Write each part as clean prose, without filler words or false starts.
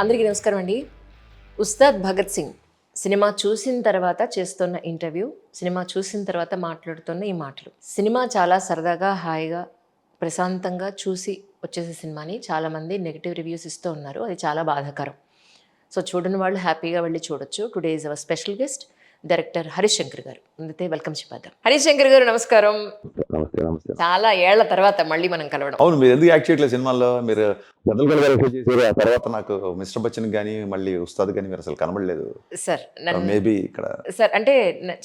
అందరికీ నమస్కారం అండి. ఉస్తాద్ భగత్ సింగ్ సినిమా చూసిన తర్వాత చేస్తున్న ఇంటర్వ్యూ, సినిమా చూసిన తర్వాత మాట్లాడుతున్న ఈ మాటలు. సినిమా చాలా సరదాగా, హాయిగా, ప్రశాంతంగా చూసి వచ్చేసే సినిమాని చాలామంది నెగిటివ్ రివ్యూస్ ఇస్తూ ఉన్నారు. అది చాలా బాధాకరం. సో చూడని వాళ్ళు హ్యాపీగా వెళ్ళి చూడొచ్చు. Today is our special guest director Harish Shankar గారు. అందుకే వెల్కమ్ చెప్పేద్దాం. హరీష్ శంకర్ గారు నమస్కారం. నమస్తే నమస్తే. చాలా ఏళ్ల తర్వాత మళ్ళీ మనం కలవడం. అవును, మీరు ఎందుకు యాక్ట్ చేయట్లేదు సినిమాల్లో? మీరు గద్దల్ గారు యాక్ట్ చేశారు, ఆ తర్వాత నాకు మిస్టర్ బచ్చన్ కానీ మళ్ళీ ఉస్తాద్ కానీ మీరు అసలు కనబడలేదు. సార్ మేబీ ఇక్కడ సార్ అంటే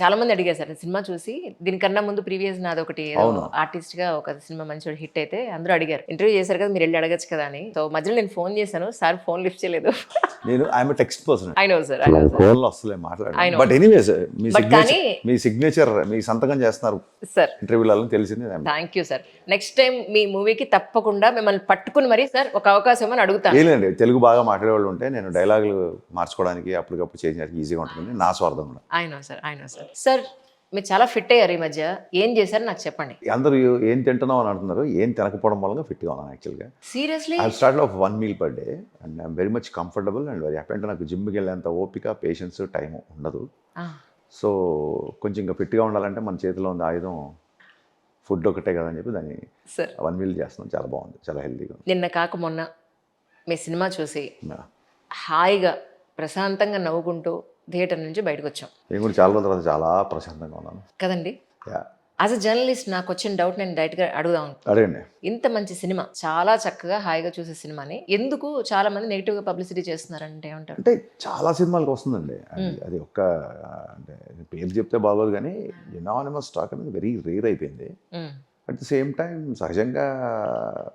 చాలా మంది అడిగారు సార్ సినిమా చూసి. దీనికన్నా ముందు ప్రీవియస్ నాది ఒకటి అవును. ఆర్టిస్ట్ గా ఒక సినిమా మంచి హిట్ అయితే అందరూ అడిగారు, ఇంటర్వ్యూ చేశారు కదా మీరు వెళ్ళి అడగచ్చు కదా అని. సో మధ్యలో నేను ఫోన్ చేశాను, సార్ ఫోన్ లిఫ్ట్ చేయలేదు. నేను I'm text person, I know sir, phone లో అసలే I మాట్లాడాను. know. బట్ ఎనీవేస్ కానీ- మీ సిగ్నేచర్ మీ సంతకం చేస్తున్నారు సార్ ఇంటర్వ్యూలలో తెలిసింది. Thank you sir. Next time మీ మూవీకి తప్పకుండా మిమ్మల్ని పట్టుకుని మరీ సార్ ఒక అవకాశం అని అడుగుతాను. ఏలేండి, తెలుగు బాగా మాట్లాడే వాళ్ళు ఉంటే నేను డైలాగులు మార్చుకోవడానికి అప్పటికప్పుడు చేయడానికి ఈజీగా ఉంటుంది, నా స్వార్థం కూడా. I know sir, I know sir. Sir మీరు చాలా ఫిట్ అయ్యారు ఈ మధ్య, ఏం చేశారు నాకు చెప్పండి. అందరూ ఏం తింటున్నావు అని అంటున్నారు, ఏం తినకపోవడం వల్ల ఫిట్గా ఉన్నాను యాక్చువల్గా. Seriously? I start of 1 meal per day and I'm very much comfortable and very happy. అంటే నాకు జిమ్కి వెళ్ళేంత ఓపిక, పేషెన్స్, టైం ఉండదు. సో కొంచెం ఇంకా ఫిట్గా ఉండాలంటే మన చేతిలో ఉంది ఆయుధం ఫుడ్ ఒకటే కదా అని చెప్పి దాన్ని సార్ 1 meal చేస్తున్నాం. చాలా బాగుంది, చాలా హెల్తీగా ఉంది. నిన్న కాక మొన్న మీ సినిమా చూసి హాయిగా ప్రశాంతంగా నవ్వుకుంటూ థియేటర్ నుంచి బయటకు వచ్చాం నేను కూడా చాలా రోజుల తర్వాత చాలా ప్రశాంతంగా ఉన్నాను. కదండి. యా, యాజ్ అ జర్నలిస్ట్ నాకు వచ్చిన డౌట్ నేను డైరెక్ట్గా అడుగుదాం. అడగండి. ఇంత మంచి సినిమా, చాలా చక్కగా హాయిగా చూసే సినిమాని ఎందుకు చాలా మంది నెగిటివ్గా పబ్లిసిటీ చేస్తున్నారంటే ఏమంటారు? అంటే చాలా సినిమాలకు వస్తుందండి అది ఒక్క, అంటే పేరు చెప్తే బాగోదు కానీ యునానిమస్ టాక్ అనేది వెరీ రేర్ అయిపోయింది. అట్ ది సేమ్ టైం సహజంగా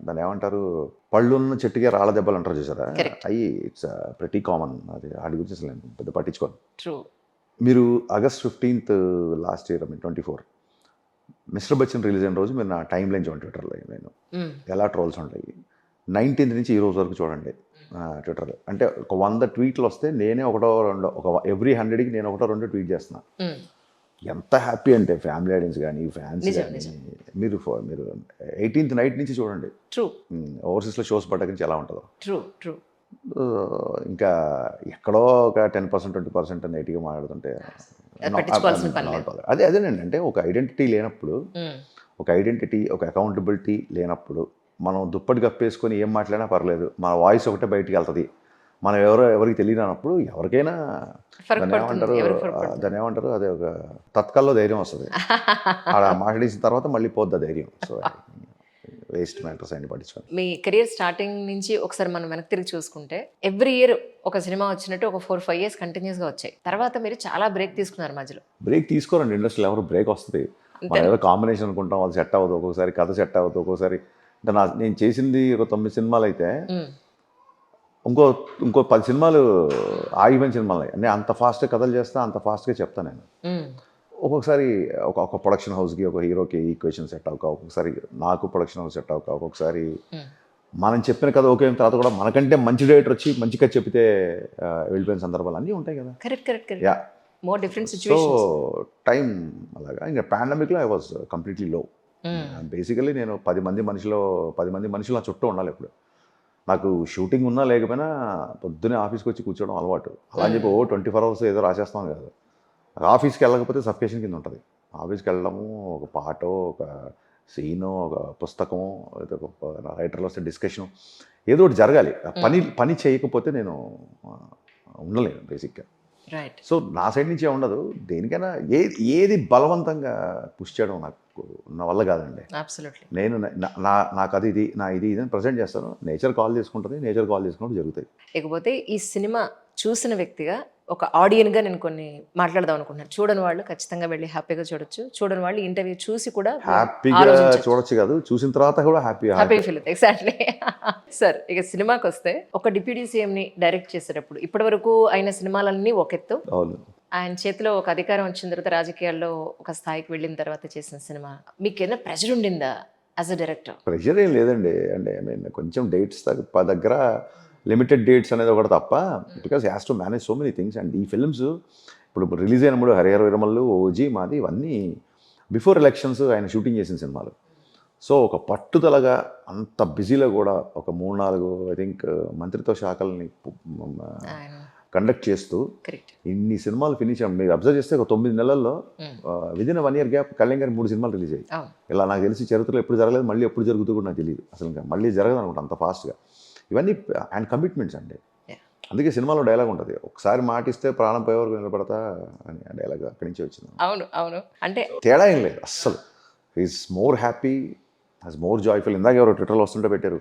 దాన్ని ఏమంటారు, పళ్ళున్న చెట్టుకే రాళ్ళ దెబ్బలు అంటారు చూసారా, అవి ఇట్స్ ప్రతి కామన్. అది వాటి గురించి అసలు నేను పెద్ద పట్టించుకోను. ట్రూ. మీరు August 15th last year, 24 mister Bachchan release అయిన రోజు మీరు నా టైం లైన్ చూడండి ట్విట్టర్లో, నేను ఎలా ట్రోల్స్ ఉంటాయి. 19th నుంచి ఈ రోజు వరకు చూడండి ట్విట్టర్లో. అంటే ఒక 100 ట్వీట్లు వస్తే నేనే ఒకటో రెండో, ఒక ఎవ్రీ 100కి నేను ఒకటో రెండో ట్వీట్ చేస్తున్నా. ఎంత హ్యాపీ అంటే ఫ్యామిలీ ఆడియన్స్ కానీ ఫ్యాన్స్ కానీ. మీరు 18th నైట్ నుంచి చూడండి. ట్రూ. ఓవర్సీస్లో షోస్ పడ్డ నుంచి ఎలా ఉంటుందో. True true. ఇంకా ఎక్కడో ఒక 10% 20% నెగిటివ్గా మాట్లాడుతుంటే పట్టించుకోవాల్సిన పని లేదు. అదేనండి. అంటే ఒక ఐడెంటిటీ లేనప్పుడు, ఒక ఐడెంటిటీ, ఒక అకౌంటబిలిటీ లేనప్పుడు మనం దుప్పటి కప్పేసుకొని ఏం మాట్లాడినా పర్లేదు, మన వాయిస్ ఒకటే బయటికి వెళ్తుంది, మనం ఎవరికి తెలియనప్పుడు ఎవరికైనా దాన్ని ఏమంటారు, అదే ఒక తత్కాల్లో ధైర్యం వస్తుంది. అలా మాట్లాడేసిన తర్వాత మళ్ళీ పోద్ది ధైర్యం. సో వేస్ట్ మ్యాటర్స్ అన్ని పట్టించుకోండి. మీ కెరియర్ స్టార్టింగ్ నుంచి ఒకసారి మనం వెనక్కి తిరిగి చూసుకుంటే ఎవ్రీ ఇయర్ ఒక సినిమా వచ్చినట్టు ఒక 4-5 years కంటిన్యూస్గా వచ్చాయి. తర్వాత మీరు చాలా బ్రేక్ తీసుకున్నారు మధ్యలో. బ్రేక్ తీసుకోరండి ఇండస్ట్రీలో ఎవరు. బ్రేక్ వస్తుంది, మనం ఏదో కాంబినేషన్ అనుకుంటాం, అది సెట్ అవ్వదు, ఒక్కొక్కసారి కథ సెట్ అవ్వదు, ఒక్కొక్కసారి. అంటే నేను చేసింది ఒక 9 సినిమాలు అయితే ఇంకో 10 సినిమాలు ఆగిపోయిన సినిమాలు. నేను అంత ఫాస్ట్గా కథలు చేస్తా, అంత ఫాస్ట్గా చెప్తాను నేను. ఒక్కొక్కసారి ఒక ప్రొడక్షన్ హౌస్కి, ఒక హీరోకి ఈక్వేషన్ సెట్ అవ్వక, ఒక్కొక్కసారి నాకు ప్రొడక్షన్ హౌస్ సెట్ అవ్వక, ఒక్కొక్కసారి మనం చెప్పిన కథ ఓకే అయిన తర్వాత కూడా మనకంటే మంచి డైరెక్టర్ వచ్చి మంచి కథ చెప్తే వెళ్ళిపోయిన సందర్భాలు అన్నీ ఉంటాయి కదా. Correct. Yeah, more different so situations. Time అలాగా. ఇంకా పాండమిక్లో ఐ వాజ్ కంప్లీట్లీ లో. బేసికలీ నేను 10 మంది మనుషులు నా చుట్టూ ఉండాలి ఎప్పుడు. నాకు షూటింగ్ ఉన్నా లేకపోయినా పొద్దున్నే ఆఫీస్కి వచ్చి కూర్చోవడం అలవాటు. అలా అని చెప్పి 24 hours ఏదో రాసేస్తాను కాదు. ఆఫీస్కి వెళ్ళకపోతే సఫికేషన్ కింద ఉంటుంది. ఆఫీస్కి వెళ్ళడము, ఒక పాటో, ఒక సీనో, ఒక పుస్తకమో, ఒక రైటర్లో వస్తే డిస్కషను, ఏదో ఒకటి జరగాలి. పని చేయకపోతే నేను ఉండలేను బేసిక్గా. రైట్. సో నా సైడ్ నుంచే ఉండదు. దేనికైనా ఏది బలవంతంగా పుష్ చేయడం నాకు నా వల్ల కాదండి. అబ్సల్యూట్లీ. నేను నాకు అది ఇది అని ప్రజెంట్ చేస్తాను. నేచర్ కాల్ చేసుకుంటుంది, నేచర్ కాల్ చేసుకున్నప్పుడు జరుగుతాయి. ఇకపోతే ఈ సినిమా చూసిన వ్యక్తిగా, ఒక ఆడియన్గా నేను కొన్ని మాట్లాడదాం అనుకుంటున్నాను. చూడని వాళ్ళు ఖచ్చితంగా వెళ్ళి హ్యాపీగా చూడొచ్చు, చూడని వాళ్ళు ఇంటర్వ్యూ చూసి కూడా హ్యాపీగా చూడొచ్చు కాదు, చూసిన తర్వాత కూడా హ్యాపీ ఫీల్ అవుతుంది. ఎగ్జాక్ట్లీ. సార్ ఇక సినిమాకి వస్తే, ఒక డిప్యూటీ సీఎంని డైరెక్ట్ చేసేటప్పుడు ఇప్పటి వరకు అయిన సినిమాలన్నీ ఒక ఎత్తు, అవును, ఆయన చేతిలో ఒక అధికారం వచ్చిన తర్వాత రాజకీయాల్లో ఒక స్థాయికి వెళ్ళిన తర్వాత చేసిన సినిమా, మీకు ఏదైనా ప్రెషర్ ఉండిందా యాజ్ అ డైరెక్టర్? ప్రెషర్ ఏం లేదండి. అంటే ఐ మీన్ కొంచెం డేట్స్ దగ్గర లిమిటెడ్ డేట్స్ అనేది ఒకటి తప్ప, because has to manage so many things. And ఈ ఫిల్మ్స్ ఇప్పుడు రిలీజ్ అయినప్పుడు హరిహర వీరమల్లు, ఓజీ, మాది ఇవన్నీ బిఫోర్ ఎలక్షన్స్ ఆయన షూటింగ్ చేసిన సినిమాలు. సో ఒక పట్టుదలగా అంత బిజీలో కూడా ఒక 3-4 ఐ థింక్ మంత్రిత్వ శాఖల్ని కండక్ట్ చేస్తూ కరెక్ట్. ఇన్ని సినిమాలు ఫినిష్ మీరు అబ్జర్వ్ చేస్తే ఒక 9 నెలల్లో విదిన్ 1 year గ్యాప్ కళ్యాణ్ గారి 3 సినిమాలు రిలీజ్ అయ్యాయి. అవును. ఇలా నాకు తెలిసి చరిత్రలో ఎప్పుడు జరగలేదు, మళ్ళీ ఎప్పుడు జరుగుతూ కూడా నాకు తెలియదు అసలు. ఇంకా మళ్ళీ జరగదు అనుకుంటా అంత ఫాస్ట్గా. ఇవన్నీ అండ్ కమిట్మెంట్స్ అండి. అందుకే సినిమాలో డైలాగ్ ఉంటుంది, ఒకసారి మాటిస్తే ప్రాణం పోయే వరకు నిలబడతా అని. ఆ డైలాగ్ అక్కడి నుంచి వచ్చింది. అవును అవును. అంటే తేడా ఏం లేదు అస్సలు. Is more happy, has more joyful. ఇందాక ఎవరో ట్విట్టర్లో వస్తుంటే పెట్టారు,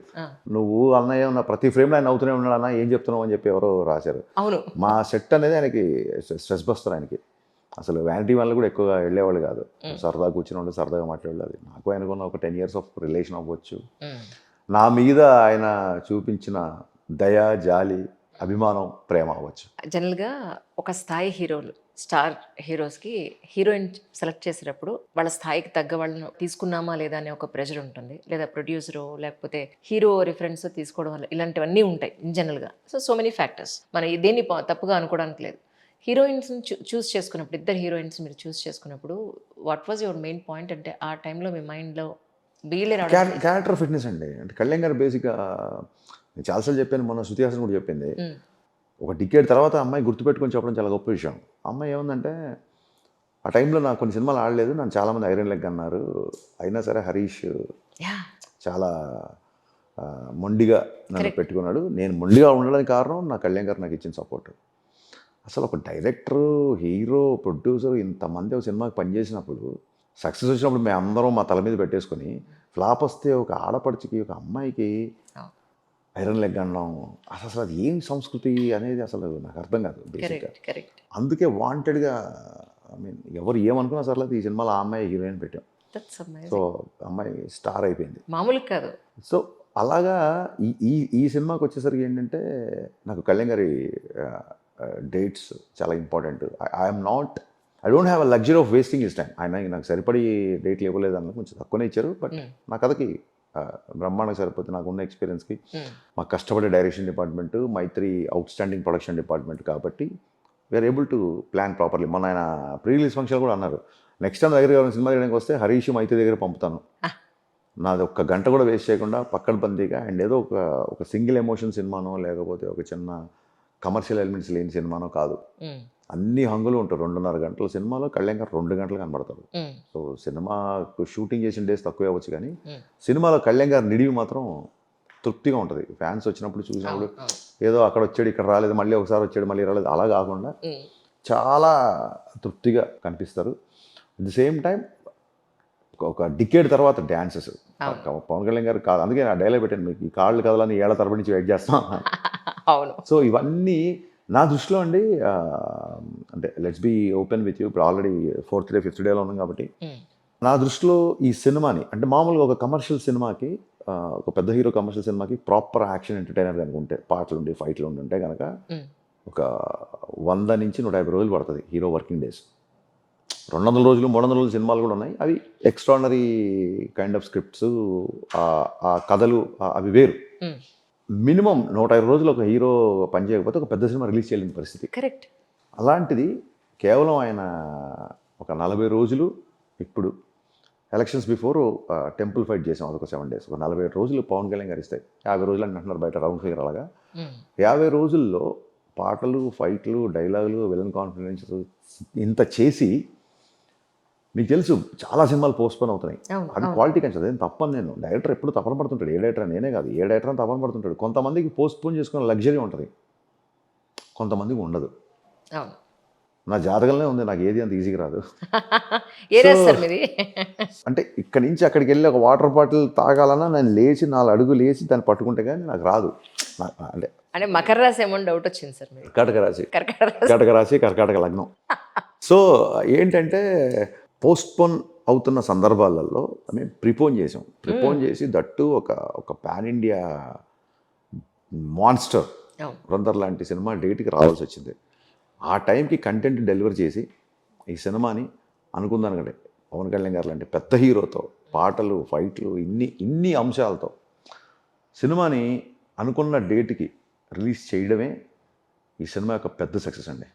నువ్వు అన్నయ్య ఉన్న ప్రతి ఫ్రేమ్లో ఆయన అవుతూనే ఉన్నాడు అన్న, ఏం చెప్తున్నావు అని చెప్పి ఎవరో రాశారు. అవును. మా సెట్ అనేది ఆయనకి స్ట్రెస్ బస్టర్. ఆయనకి అసలు వ్యానిటీ వల్ల కూడా ఎక్కువగా వెళ్ళేవాళ్ళు కాదు. సరదా కూర్చుని వాళ్ళు సరదాగా మాట్లాడేది. నాకు ఆయనకున్న ఒక 10 years ఆఫ్ రిలేషన్ అవ్వచ్చు. నా మీద ఆయన చూపించిన దయ, జాలి, అభిమానం, ప్రేమ అవ్వచ్చు. జనరల్గా ఒక స్థాయి హీరోలు, స్టార్ హీరోస్కి హీరోయిన్ సెలెక్ట్ చేసేటప్పుడు వాళ్ళ స్థాయికి తగ్గ వాళ్ళను తీసుకున్నామా లేదా అనే ఒక ప్రెషర్ ఉంటుంది. లేదా ప్రొడ్యూసరు లేకపోతే హీరో రిఫరెన్స్ తీసుకోవడం వల్ల ఇలాంటివన్నీ ఉంటాయి ఇన్ జనరల్గా. So many factors. మనం దేన్ని తప్పుగా అనుకోవడానికి లేదు. హీరోయిన్స్ని చూస్ చేసుకున్నప్పుడు, ఇద్దరు హీరోయిన్స్ మీరు చూస్ చేసుకున్నప్పుడు what was your main point? అంటే ఆ టైంలో మీ మైండ్లో వీళ్ళే రావడం. క్యారెక్టర్ ఫిట్నెస్ అండి. అంటే కళ్యాణ్ గారు బేసిక్గా నేను చాలాసార్లు చెప్పాను, మొన్న శృతి హాసన్ కూడా చెప్పింది. ఒక డికేడ్ తర్వాత అమ్మాయి గుర్తుపెట్టుకొని చెప్పడం చాలా గొప్ప విషయం. అమ్మాయి ఏముందంటే, ఆ టైంలో నాకు కొన్ని సినిమాలు ఆడలేదు, నన్ను చాలామంది ఐరన్ లెగ్ అన్నారు, అయినా సరే హరీష్ చాలా మొండిగా నన్ను పెట్టుకున్నాడు. నేను మొండిగా ఉండడానికి కారణం నా కళ్యాణ్ గారు నాకు ఇచ్చిన సపోర్ట్. అసలు ఒక డైరెక్టరు, హీరో, ప్రొడ్యూసర్ ఇంతమంది ఒక సినిమాకి పనిచేసినప్పుడు, సక్సెస్ వచ్చినప్పుడు మేము అందరం మా తల మీద పెట్టేసుకొని, ఫ్లాప్ వస్తే ఒక ఆడపడిచికి, ఒక అమ్మాయికి ఐరన్ లెగ్ అనడం, అసలు అది ఏం సంస్కృతి అనేది అసలు నాకు అర్థం కాదు బేసిక్గా. అందుకే వాంటెడ్గా ఐ మీన్ ఎవరు ఏమనుకున్నా సరే ఈ సినిమాలో ఆ అమ్మాయి హీరోయిన్ పెట్టాం. సో అమ్మాయి స్టార్ అయిపోయింది, మామూలు కాదు. సో అలాగా ఈ ఈ ఈ సినిమాకి వచ్చేసరికి ఏంటంటే, నాకు కళ్యాణ్ గారి డేట్స్ చాలా important. I don't have a luxury of wasting his time. ఆయన నాకు సరిపడి డేట్లు ఇవ్వలేదు అన్న, కొంచెం తక్కువనే ఇచ్చారు. బట్ నా కథకి బ్రహ్మాండంగా సరిపోతే నాకున్న ఎక్స్పీరియన్స్కి. మాకు కష్టపడే direction department, Mythri outstanding production department కాబట్టి we are able to plan properly. మొన్న ఆయన ప్రీ రిలీజ్ ఫంక్షన్ కూడా అన్నారు, నెక్స్ట్ టైం దగ్గర సినిమా చేయడానికి వస్తే హరీష్ మైత్రి దగ్గర పంపుతాను. నాది 1 గంట కూడా వేస్ట్ చేయకుండా పక్కన బందీగా, అండ్ ఏదో ఒక సింగిల్ ఎమోషన్ సినిమానో లేకపోతే ఒక చిన్న కమర్షియల్ ఎలిమెంట్స్ లేని సినిమానో కాదు, అన్ని హంగులు ఉంటాయి. 2.5 గంటల సినిమాలో కళ్యాణ్ గారు 2 గంటలు కనబడతారు. సో సినిమాకు షూటింగ్ చేసిన డేస్ తక్కువే అవ్వచ్చు, కానీ సినిమాలో కళ్యాణ్ గారు నిడివి మాత్రం తృప్తిగా ఉంటుంది. ఫ్యాన్స్ వచ్చినప్పుడు చూసినప్పుడు ఏదో అక్కడ వచ్చాడు ఇక్కడ రాలేదు, మళ్ళీ ఒకసారి వచ్చాడు మళ్ళీ రాలేదు, అలా కాకుండా చాలా తృప్తిగా కనిపిస్తారు. అట్ ది సేమ్ టైం ఒక డికేడ్ తర్వాత డ్యాన్సెస్ పవన్ కళ్యాణ్ గారు కాదు, అందుకే నా డైలాగ్ పెట్టాను, మీకు ఈ కాళ్ళు కదలని ఏళ్ల తరబడి నుంచి వెయిట్ చేస్తాం. సో ఇవన్నీ నా దృష్టిలో అండి, అంటే let's be open with you, ఇప్పుడు ఆల్రెడీ 4th డే 5th డేలో ఉన్నాం కాబట్టి, నా దృష్టిలో ఈ సినిమాని అంటే మామూలుగా ఒక కమర్షియల్ సినిమాకి, ఒక పెద్ద హీరో కమర్షియల్ సినిమాకి ప్రాపర్ యాక్షన్ ఎంటర్టైనర్ కనుక ఉంటే, పాటలు ఉండి ఫైట్లు ఉంటే కనుక ఒక 100 నుంచి 150 రోజులు పడుతుంది హీరో వర్కింగ్ డేస్. 200 రోజులు 300 రోజులు సినిమాలు కూడా ఉన్నాయి, అవి ఎక్స్ట్రాడనరీ కైండ్ ఆఫ్ స్క్రిప్ట్స్, ఆ కథలు అవి వేరు. మినిమం 150 రోజులు ఒక హీరో పనిచేయకపోతే ఒక పెద్ద సినిమా రిలీజ్ చేయలేని పరిస్థితి. కరెక్ట్. అలాంటిది కేవలం ఆయన ఒక 40 రోజులు, ఇప్పుడు ఎలక్షన్స్ బిఫోర్ టెంపుల్ ఫైట్ చేసాం, అదొక 7 days, ఒక 40 రోజులు పవన్ కళ్యాణ్ గారు ఇస్తాయి. 50 రోజులు అని అంటున్నారు బయట రౌండ్ ఫిగర్. అలాగా 50 రోజుల్లో పాటలు, ఫైట్లు, డైలాగులు, విలన్ కాన్ఫిడెన్స్ ఇంత చేసి, మీకు తెలుసు చాలా సినిమాలు పోస్ట్పోన్ అవుతున్నాయి. అది క్వాలిటీ కంటే అదేం తప్పని, నేను డైరెక్టర్ ఎప్పుడు తపన పడుతుంటాడు, ఏ డైరెక్టర్ నేనే కాదు, ఏ డైరెక్టర్ అని తపన పడుతుంటాడు. కొంతమందికి పోస్ట్పోన్ చేసుకునే లగ్జరీ ఉంటుంది, కొంతమందికి ఉండదు. నా జాతకంలో ఉంది, నాకు ఏది అంత ఈజీగా రాదు. అంటే ఇక్కడి నుంచి అక్కడికి వెళ్ళి ఒక వాటర్ బాటిల్ తాగాలన్నా నేను లేచి 4 అడుగులు లేచి దాన్ని పట్టుకుంటే కానీ నాకు రాదు. అంటే మకర రాశి ఏమన్నా డౌట్ వచ్చింది సార్? కర్కాటక రాశి, కర్కాటక లగ్నం. సో ఏంటంటే పోస్ట్పోన్ అవుతున్న సందర్భాలలో మేము ప్రిపోన్ చేసి దట్టు ఒక పాన్ ఇండియా మాన్స్టర్ బ్రదర్ లాంటి సినిమా డేట్కి రావాల్సి వచ్చింది. ఆ టైంకి కంటెంట్ డెలివర్ చేసి ఈ సినిమాని అనుకుందానికంటే పవన్ కళ్యాణ్ గారు లాంటి పెద్ద హీరోతో పాటలు, ఫైట్లు, ఇన్ని అంశాలతో సినిమాని అనుకున్న డేట్కి రిలీజ్ చేయడమే ఈ సినిమా యొక్క పెద్ద సక్సెస్ అండి.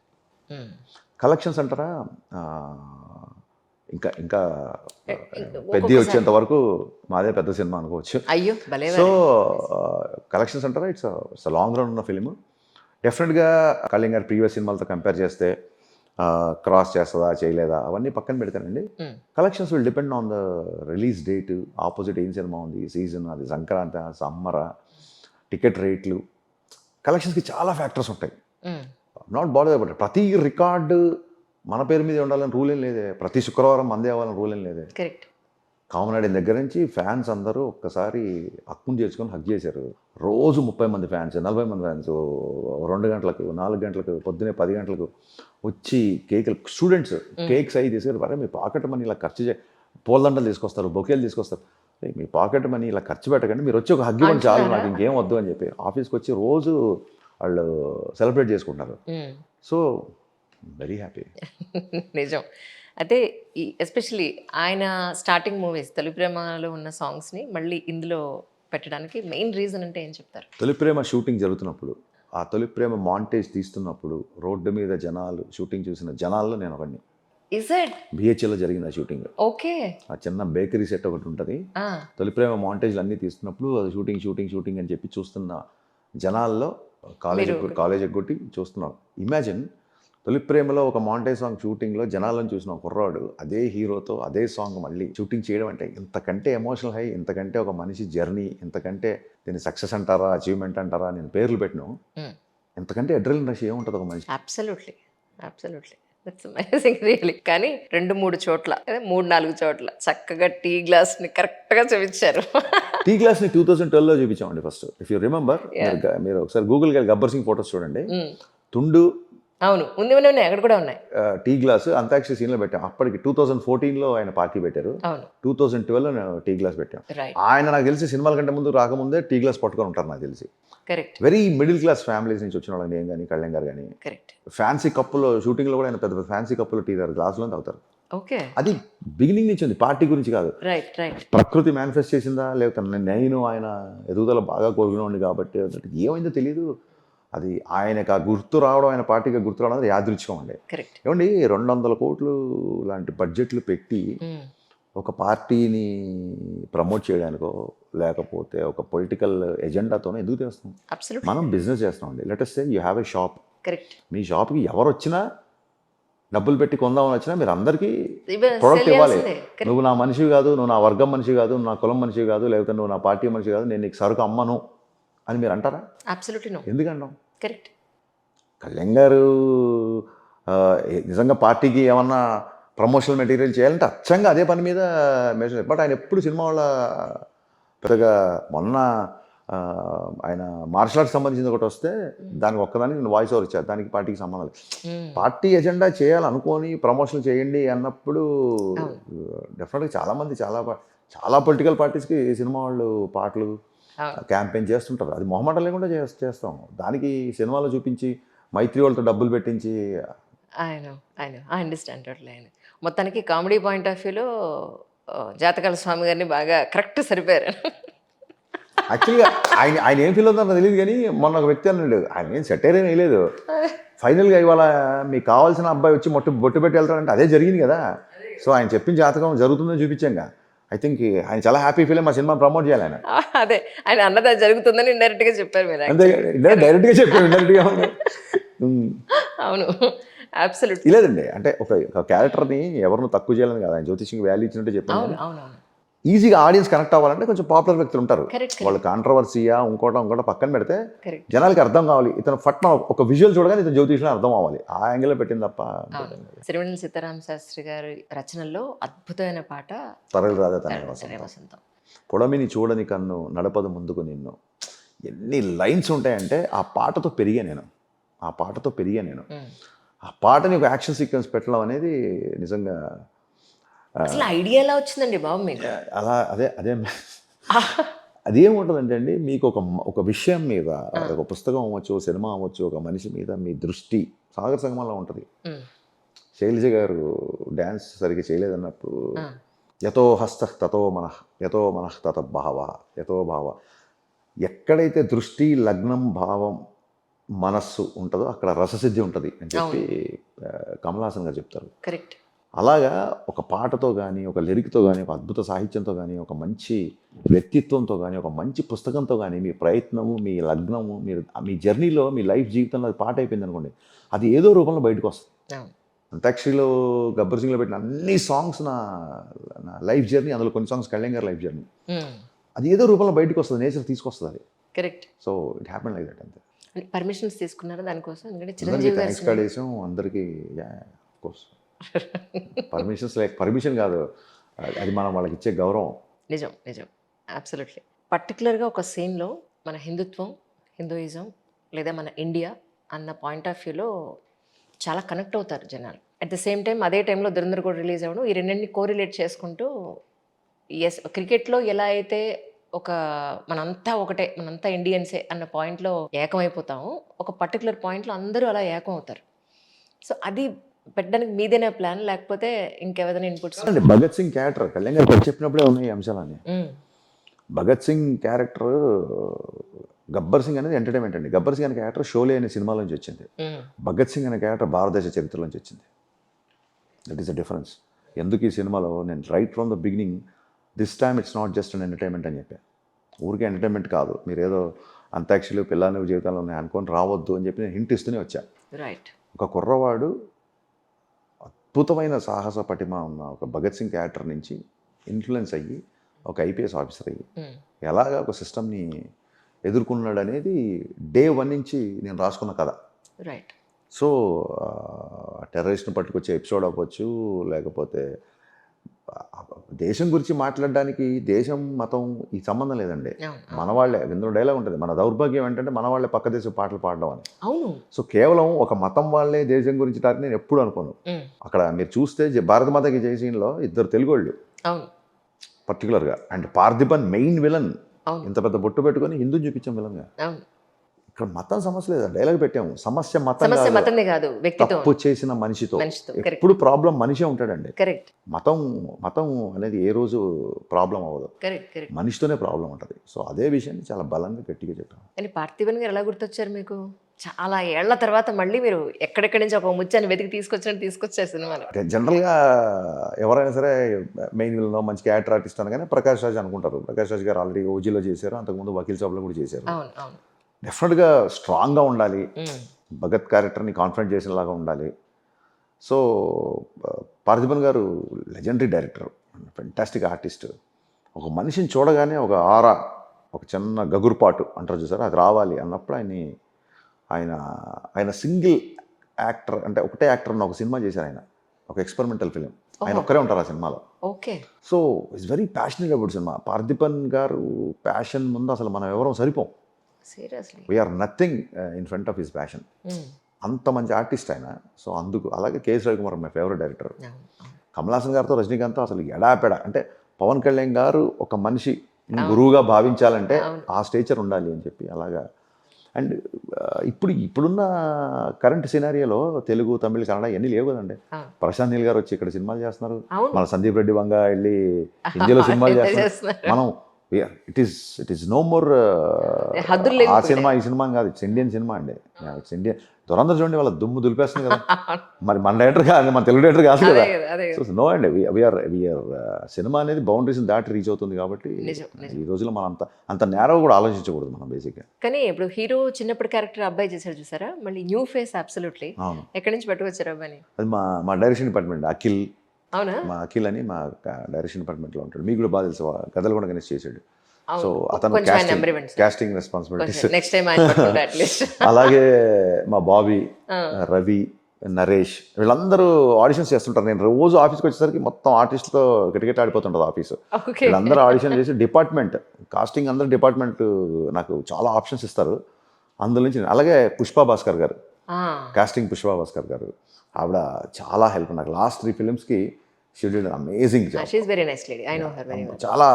కలెక్షన్స్ అంటారా, ఇంకా ఇంకా పెద్ద ఒక్కొక్కసారి వచ్చేంత వరకు మాదే పెద్ద సినిమా అనుకోవచ్చు. అయ్యో భలే సో కలెక్షన్స్ అంటారా ఇట్స్ లాంగ్ రన్ ఉన్న ఫిలిం. డెఫినెట్గా కళ్యాణ్ గారి ప్రీవియస్ సినిమాలతో కంపేర్ చేస్తే క్రాస్ చేస్తుందా చేయలేదా అవన్నీ పక్కన పెడతానండి. Collections will depend on the release date, opposite ఏం సినిమా ఉంది, సీజన్, అది సంక్రాంతి, సమ్మరా, టికెట్ రేట్లు, కలెక్షన్స్కి చాలా ఫ్యాక్టర్స్ ఉంటాయి. నాట్ బాడీ బట్ ప్రతి రికార్డు మన పేరు మీద ఉండాలని రూల్ ఏం లేదే, ప్రతి శుక్రవారం మందే అవ్వాలని రూల్ ఏం లేదే. కరెక్ట్. కామనాడి దగ్గర నుంచి ఫ్యాన్స్ అందరూ ఒక్కసారి హక్కును చేర్చుకొని హక్ చేశారు. రోజు 30 మంది ఫ్యాన్స్, 40 మంది ఫ్యాన్స్ 2 గంటలకు, 4 గంటలకు, పొద్దునే 10 గంటలకు వచ్చి కేకులు, స్టూడెంట్స్ కేక్స్ అవి తీసుకెళ్ళి, అరే మీ పాకెట్ మనీ ఇలా ఖర్చు పూలదండలు తీసుకొస్తారు, బొకేలు తీసుకొస్తారు, మీ పాకెట్ మనీ ఇలా ఖర్చు పెట్టకండి, మీరు వచ్చి ఒక హగ్ ఇవ్వండి చాలు, నాకు ఇంకేం వద్దు అని చెప్పి ఆఫీస్కి వచ్చి రోజు వాళ్ళు సెలబ్రేట్ చేసుకుంటారు. So very happy. నిజం. అయితే ఈ ఎస్పెషలీ ఆయన స్టార్టింగ్ మూవీస్ తొలి ప్రేమలో ఉన్న సాంగ్స్ని మళ్ళీ ఇందులో పెట్టడానికి మెయిన్ రీజన్ అంటే ఏం చెప్తారు? తొలి ప్రేమ షూటింగ్ జరుగుతున్నప్పుడు, ఆ తొలి ప్రేమ మాంటేజ్ తీస్తున్నప్పుడు రోడ్డు మీద జనాలు, షూటింగ్ చూసిన జనాల్లో నేను ఒకడిని. Is it? బిహెచ్ఎల్లో జరిగింది ఆ షూటింగ్. ఓకే. ఆ చిన్న బేకరీ సెట్ ఒకటి ఉంటుంది, తొలి ప్రేమ మాంటేజ్లు అన్నీ తీస్తున్నప్పుడు అది షూటింగ్ షూటింగ్ షూటింగ్ అని చెప్పి చూస్తున్న జనాల్లో కాలేజ్ ఎగ్గొట్టి చూస్తున్నాం. ఇమాజిన్, తొలి ప్రేమలో ఒక మాంటేజ్ సాంగ్ షూటింగ్లో జనాలను చూసిన ఒక కుర్రాడు అదే హీరోతో అదే సాంగ్ మళ్ళీ షూటింగ్ చేయడం అంటే ఇంతకంటే ఎమోషనల్ హై, ఇంతకంటే ఒక మనిషి జర్నీ, ఇంతకంటే దీన్ని సక్సెస్ అంటారా, అచీవ్మెంట్ అంటారా, నేను పేర్లు పెట్టిను, ఇంతకంటే అడ్రినలిన్ రష్ ఏముంటుంది ఒక మనిషి. Absolutely, absolutely, that's amazing really. కానీ 2-3 చోట్ల, 3-4 చోట్ల చక్కగా టీ గ్లాస్ని కరెక్ట్గా చూపించారు. టీ గ్లాస్ని 2012లో చూపించామండి ఫస్ట్. ఇఫ్ యూ రిమెంబర్, మీరు ఒకసారి గూగుల్కి వెళ్ళి గబ్బర్ సింగ్ ఫొటోస్ చూడండి. తుండు, అవును, ఉన్నాయి, అక్కడ కూడా ఉన్నాయి. టీ గ్లాస్ అంతాక్షరి సీన్లో పెట్టాం. అప్పటికి 2014లో ఆయన పార్టీ పెట్టారు, 2012లో నేను టీ గ్లాస్ పెట్టాం. ఆయన నాకు తెలిసి సినిమాల కంటే ముందు రాకముందే టీ గ్లాస్ పట్టుకొని ఉంటారు నాకు తెలిసి. Correct. Very middle class families నుంచి వచ్చిన వాళ్ళని, నేను కానీ కళ్యాణ్ గారు కానీ. కరెక్ట్. ఫ్యాన్సీ కప్పులో షూటింగ్లో కూడా ఆయన పెద్ద ఫ్యాన్సీ కప్పులో టీ గ్లాసులో తాగుతారు. ఓకే. అది బిగినింగ్ నుంచి ఉంది, పార్టీ గురించి కాదు. Right, right. ప్రకృతి మేనిఫెస్ట్ చేసిందా, లేకపోతే నేను ఆయన ఎదుగుదల బాగా కోరుకునేవాడిని కాబట్టి ఏమైందో తెలియదు. అది ఆయనకు ఆ గుర్తు రావడం, ఆయన పార్టీకి గుర్తు రావడం అది యాదృచ్ఛికం అండి. ఏమండి, 200 కోట్లు లాంటి బడ్జెట్లు పెట్టి ఒక పార్టీని ప్రమోట్ చేయడానికో లేకపోతే ఒక పొలిటికల్ ఎజెండాతోనో ఎందుకు చేస్తాం? మనం బిజినెస్ చేస్తాం అండి. Let us say you have a shop. Correct. మీ షాప్కి ఎవరు వచ్చినా, డబ్బులు పెట్టి కొందామని వచ్చినా మీరు అందరికీ ప్రోడక్ట్ ఇవ్వాలి. నువ్వు నా మనిషి కాదు, నువ్వు నా వర్గం మనిషి కాదు, నువ్వు నా కులం మనిషి కాదు, లేకపోతే నువ్వు నా పార్టీ మనిషి కాదు, నేను నీకు సరుకు అమ్మను అని మీరు అంటారా? Absolutely no. ఎందుకంటాం? కరెక్ట్. కళ్యాణ్ గారు నిజంగా పార్టీకి ఏమన్నా ప్రమోషనల్ మెటీరియల్ చేయాలంటే అచ్చంగా అదే పని మీద మెసేజ్. బట్ ఆయన ఎప్పుడు సినిమా వాళ్ళ పెద్దగా, మొన్న ఆయన మార్షల్ ఆర్ట్స్ సంబంధించింది ఒకటి వస్తే దానికి ఒక్కదానికి నేను వాయిస్ ఓవర్ ఇచ్చాను, దానికి పార్టీకి సంబంధం లేదు. పార్టీ ఎజెండా చేయాలనుకొని ప్రమోషన్ చేయండి అన్నప్పుడు డెఫినెట్గా చాలామంది చాలా పొలిటికల్ పార్టీస్కి సినిమా వాళ్ళు పాటలు క్యాంపెయిన్ చేస్తుంటారు. అది మొహమాటం లేకుండా చేస్తాం. దానికి సినిమాలో చూపించి మైత్రి వాళ్ళతో డబ్బులు పెట్టించి ఐ అండర్స్టాండ్ టోటల్లీ. మొత్తానికి కామెడీ పాయింట్ ఆఫ్ వ్యూలో జాతకాల స్వామి గారిని బాగా కరెక్ట్ సరిపోయారు. యాక్చువల్గా ఆయన ఏం ఫీల్ అవుతుందో తెలియదు, కానీ మొన్న ఒక వ్యక్తి అన్నాడు, ఆయన ఏం సెటైర్ ఏం వేయలేదు, ఫైనల్గా ఇవాళ మీకు కావాల్సిన అబ్బాయి వచ్చి బొట్టు పెట్టి వెళ్తారంటే అదే జరిగింది కదా. సో ఆయన చెప్పిన జాతకం జరుగుతుందని చూపించాక ఐ థింక్ ఆయన చాలా హ్యాపీ ఫీల్ మా సినిమా ప్రమోట్ చేయాలి. ఆయన అదే ఆయన అన్నదా జరుగుతుందని ఇండైరెక్ట్గా చెప్పారు మీరు. అంతే, డైరెక్ట్గా చెప్పారు, ఇండైరెక్ట్గా. అవును, అబ్సల్యూట్. లేదండి, అంటే ఒక క్యారెక్టర్ని ఎవరిని తక్కువ చేయాలని కాదు, ఆయన జ్యోతిష్కి వాల్యూ ఇచ్చినట్టు చెప్పాను. అవును. ఈజీగా ఆడియన్స్ కనెక్ట్ అవ్వాలంటే కొంచెం పాపులర్ వ్యక్తులు ఉంటారు, వాళ్ళు కాంట్రవర్సీయా ఇంకోట పక్కన పెడితే జనాలకి అర్థం కావాలి. ఇతను ఫట్న ఒక విజువల్ చూడగానే ఇతను జ్యోతిష్లో అర్థం అవ్వాలి, ఆ యాంగిల్లో పెట్టింది తప్ప. సిరివెన్నెల సీతారామ శాస్త్రి గారి రచనల్లో అద్భుతమైన పాట తరలి రాదే తన వసంతం. పొడమిని చూడని కన్ను నడపదు ముందుకు నిన్ను. ఎన్ని లైన్స్ ఉంటాయంటే ఆ పాటతో పెరిగా నేను. ఆ పాటని ఒక యాక్షన్ సీక్వెన్స్ పెట్టడం అనేది నిజంగా అసలు ఐడియా ఎలా వచ్చిందండి బాబు మీకు? అలా అదేముంటుందంటే అండి, మీకు ఒక విషయం మీద, ఒక పుస్తకం అవ్వచ్చు, సినిమా అవ్వచ్చు, ఒక మనిషి మీద మీ దృష్టి సాగర సంగమంలో ఉంటుంది. శైలజ గారు డ్యాన్స్ సరిగ్గా చేయలేదన్నప్పుడు యతో హస్త తతో మనః తత భావ యతో భావ, ఎక్కడైతే దృష్టి లగ్నం భావం మనస్సు ఉంటుందో అక్కడ రససిద్ధి ఉంటుంది అని చెప్పి కమల్ హాసన్ గారు చెప్తారు. కరెక్ట్. అలాగా ఒక పాటతో కానీ, ఒక లిరిక్తో కానీ, ఒక అద్భుత సాహిత్యంతో కానీ, ఒక మంచి వ్యక్తిత్వంతో కానీ, ఒక మంచి పుస్తకంతో కానీ, మీ ప్రయత్నము, మీ లగ్నము, మీరు మీ జర్నీలో, మీ లైఫ్ జీవితంలో అది పాట అయిపోయింది అనుకోండి, అది ఏదో రూపంలో బయటకు వస్తుంది. అవును. అంతాక్షరిలో, గబ్బర్ సింగ్లో పెట్టిన అన్ని సాంగ్స్ నా లైఫ్ జర్నీ, అందులో కొన్ని సాంగ్స్ కళ్యాణ్ గారి లైఫ్ జర్నీ, అది ఏదో రూపంలో బయటకు వస్తుంది, నేచర్ తీసుకొస్తుంది అది. Correct. So it happen like that అంతే. పర్మిషన్స్ తీసుకున్నారా దానికోసం? ఎందుకంటే అందరికీ చిరంజీవి గారు థ్యాంక్స్ కార్డ్ వేసాం అందరికీ. కోర్స్ పర్మిషన్ కాదు, అది మనం వాళ్ళకి ఇచ్చే గౌరవం. నిజం నిజం, అబ్సల్యూట్లీ. పర్టికులర్గా ఒక సీన్లో మన హిందుత్వం, హిందూయిజం లేదా మన ఇండియా అన్న పాయింట్ ఆఫ్ వ్యూలో చాలా కనెక్ట్ అవుతారు జనాలు. అట్ ద సేమ్ టైం అదే టైంలో దురంధర్ కూడా రిలీజ్ అవ్వడం, ఈ రెండింటిని కోరిలేట్ చేసుకుంటూ ఎస్ క్రికెట్లో ఎలా అయితే ఒక మనంతా ఒకటే, మనంతా ఇండియన్సే అన్న పాయింట్లో ఏకమైపోతాము, ఒక పర్టికులర్ పాయింట్లో అందరూ అలా ఏకం అవుతారు. సో అది పెట్టడానికి మీదేనా ప్లాన్, లేకపోతే ఇంకెవరైనా ఇన్పుట్స్? అంటే భగత్ సింగ్ క్యారెక్టర్ కళ్యాణ్ గారు చెప్పినప్పుడే ఉన్నాయి ఈ అంశాలన్నీ. భగత్ సింగ్ క్యారెక్టర్, గబ్బర్ సింగ్ అనేది ఎంటర్టైన్మెంట్ అండి. గబ్బర్ సింగ్ అనే క్యారెక్టర్ షోలే అనే సినిమాల నుంచి వచ్చింది. భగత్ సింగ్ అనే క్యారెక్టర్ భారతదేశ చరిత్ర నుంచి వచ్చింది. That is the difference. ఎందుకు ఈ సినిమాలో నేను right from the beginning this time it's not just an entertainment అని చెప్పాను. ఊరికే ఎంటర్టైన్మెంట్ కాదు, మీరు ఏదో అంతాక్షరి పిల్లలు జీవితాలు ఉన్నాయి అనుకొని రావద్దు అని చెప్పి నేను హింట్ ఇస్తూనే వచ్చాను. రైట్. ఒక కుర్రవాడు అద్భుతమైన సాహస పటిమ ఉన్న ఒక భగత్ సింగ్ క్యారెక్టర్ నుంచి ఇన్ఫ్లుయెన్స్ అయ్యి ఒక ఐపీఎస్ ఆఫీసర్ అయ్యి ఎలాగ ఒక సిస్టమ్ని ఎదుర్కొన్నాడు అనేది డే 1 నుంచి నేను రాసుకున్న కథ. రైట్. సో టెర్రరిస్ట్ని పట్టుకొచ్చే ఎపిసోడ్ అవ్వచ్చు, లేకపోతే దేశం గురించి మాట్లాడడానికి దేశం మతం ఈ సంబంధం లేదండి. మన వాళ్ళే, ఇందులో డైలాగ్ ఉంటుంది, మన దౌర్భాగ్యం ఏంటంటే మన వాళ్ళే పక్క దేశం పాటలు పాడడం అని. అవును. సో కేవలం ఒక మతం వాళ్ళే దేశం గురించి టాక్ నేను ఎప్పుడు అనుకోను. అక్కడ మీరు చూస్తే భారత మాతకి జై సీన్లో ఇద్దరు తెలుగు వాళ్ళు పర్టికులర్గా, అండ్ పార్థిబన్ మెయిన్ విలన్, ఇంత పెద్ద బొట్టు పెట్టుకొని హిందూ చూపించాం విలన్గా. ఇక్కడ మతం సమస్య లేదా, డైలాగ్ పెట్టాము, సమస్య మతం కాదు, తప్పు చేసిన మనిషితో. ఎప్పుడు ప్రాబ్లం మనిషే ఉంటాడండి. కరెక్ట్. మతం అనేది ఏ రోజు ప్రాబ్లం అవ్వదు, మనిషితోనే ప్రాబ్లం ఉంటుంది. సో అదే విషయాన్ని చాలా బలంగా గట్టిగా చెప్పాము. కానీ పార్థిబన్ గారు ఎలా గుర్తొచ్చారు మీకు? చాలా ఏళ్ల తర్వాత మళ్ళీ మీరు ఎక్కడెక్కడి నుంచి ఒక ముత్యాన్ని వెతికి తీసుకొచ్చారు సినిమాలో. జనరల్గా ఎవరైనా సరే మెయిన్ విలన్ మంచి క్యారెక్టర్ ఆర్టిస్ట్ అనగానే ప్రకాష్ రాజ్ అనుకుంటారు. ప్రకాష్ రాజ్ గారు ఆల్రెడీ ఓజీలో చేశారు, అంతకుముందు వకీల్ సాబ్లో కూడా చేశారు. డెఫినెట్గా స్ట్రాంగ్గా ఉండాలి, భగత్ క్యారెక్టర్ని కాన్ఫిడెంట్ చేసేలాగా ఉండాలి. సో పార్థిబన్ గారు లెజెండరీ డైరెక్టర్, ఫెంటాస్టిక్ ఆర్టిస్ట్. ఒక మనిషిని చూడగానే ఒక ఆరా, ఒక చిన్న గగురుపాటు అంటారు చూసారు, అది రావాలి అన్నప్పుడు ఆయన సింగిల్ యాక్టర్, అంటే ఒకటే యాక్టర్ ఉన్న ఒక సినిమా చేశారు ఆయన, ఒక ఎక్స్పెరిమెంటల్ ఫిలిం. ఆయన ఒక్కరే ఉంటారు ఆ సినిమాలో. Okay. So it's very passionate about cinema. Parthiban గారు ప్యాషన్ ముందు అసలు మనం ఎవరో సరిపోం. Seriously we are nothing in front of his passion. అంత మంచి ఆర్టిస్ట్ ఆయన. సో అందుకు. అలాగే KS Ravikumar my favourite director. Kamal Haasan గారితో రజనీకాంత్తో అసలు ఎడాపెడా, అంటే పవన్ కళ్యాణ్ గారు ఒక మనిషి గురువుగా భావించాలంటే ఆ స్టేచర్ ఉండాలి అని చెప్పి అలాగా. అండ్ ఇప్పుడున్న కరెంట్ సినారియోలో తెలుగు, తమిళ, కన్నడ ఇవన్నీ లేవు కదండి. ప్రశాంత్ నీల్ గారు వచ్చి ఇక్కడ సినిమాలు చేస్తున్నారు, మన సందీప్ రెడ్డి వంగ వెళ్ళి హిందీలో సినిమాలు చేస్తున్నారు. మనం ఇట్ ఈస్ నో మోర్ ఆ సినిమా ఈ సినిమా కాదు, ఇట్స్ ఇండియన్ సినిమా అండి. It's Indian. దురంధర్ చూడండి, వాళ్ళ దుమ్ము దులిపేస్తుంది కదా. మరి మన డైరెక్టర్ కాదు, మన తెలుగు డైరెక్టర్ కాదు కదా. సో నో అండి, వీఆర్ సినిమా అనేది బౌండరీస్ దాటి రీచ్ అవుతుంది కాబట్టి ఈ రోజుల్లో మనం అంత నేరో కూడా ఆలోచించకూడదు మనం బేసిక్గా. కానీ ఇప్పుడు హీరో చిన్నప్పుడు క్యారెక్టర్ అబ్బాయి చేశారు చూసారా, మళ్ళీ న్యూ ఫేస్ అబ్సల్యూట్లీ. ఎక్కడి నుంచి పట్టుకొచ్చారు అబ్బాయిని? అది మా డైరెక్షన్ డిపార్ట్మెంట్ అఖిల్. అవునా? మా అఖిల్ అని మా డైరెక్షన్ డిపార్ట్మెంట్లో ఉంటాడు, మీకు కూడా బాగా తెలుసు, గదలు కూడా గణేష్ చేశాడు. సో అతను కాస్టింగ్ రెస్పాన్సిబిలిటీస్. అలాగే మా బాబీ, రవి, నరేష్ వీళ్ళందరూ ఆడిషన్స్ చేస్తుంటారు. నేను రోజు ఆఫీస్కి వచ్చేసరికి మొత్తం ఆర్టిస్ట్తో క్రికెట్ ఆడిపోతుంటుంది ఆఫీసు. వీళ్ళందరూ ఆడిషన్ చేసి డిపార్ట్మెంట్ కాస్టింగ్, అందరూ డిపార్ట్మెంట్ నాకు చాలా ఆప్షన్స్ ఇస్తారు. అందులో నుంచి అలాగే పుష్పా భాస్కర్ గారు, కాస్టింగ్ పుష్పా భాస్కర్ గారు, ఆవిడ చాలా హెల్ప్ నాకు. లాస్ట్ 3 ఫిలిమ్స్కి she did amazing job. She is very nice lady, I know her very well. చాలా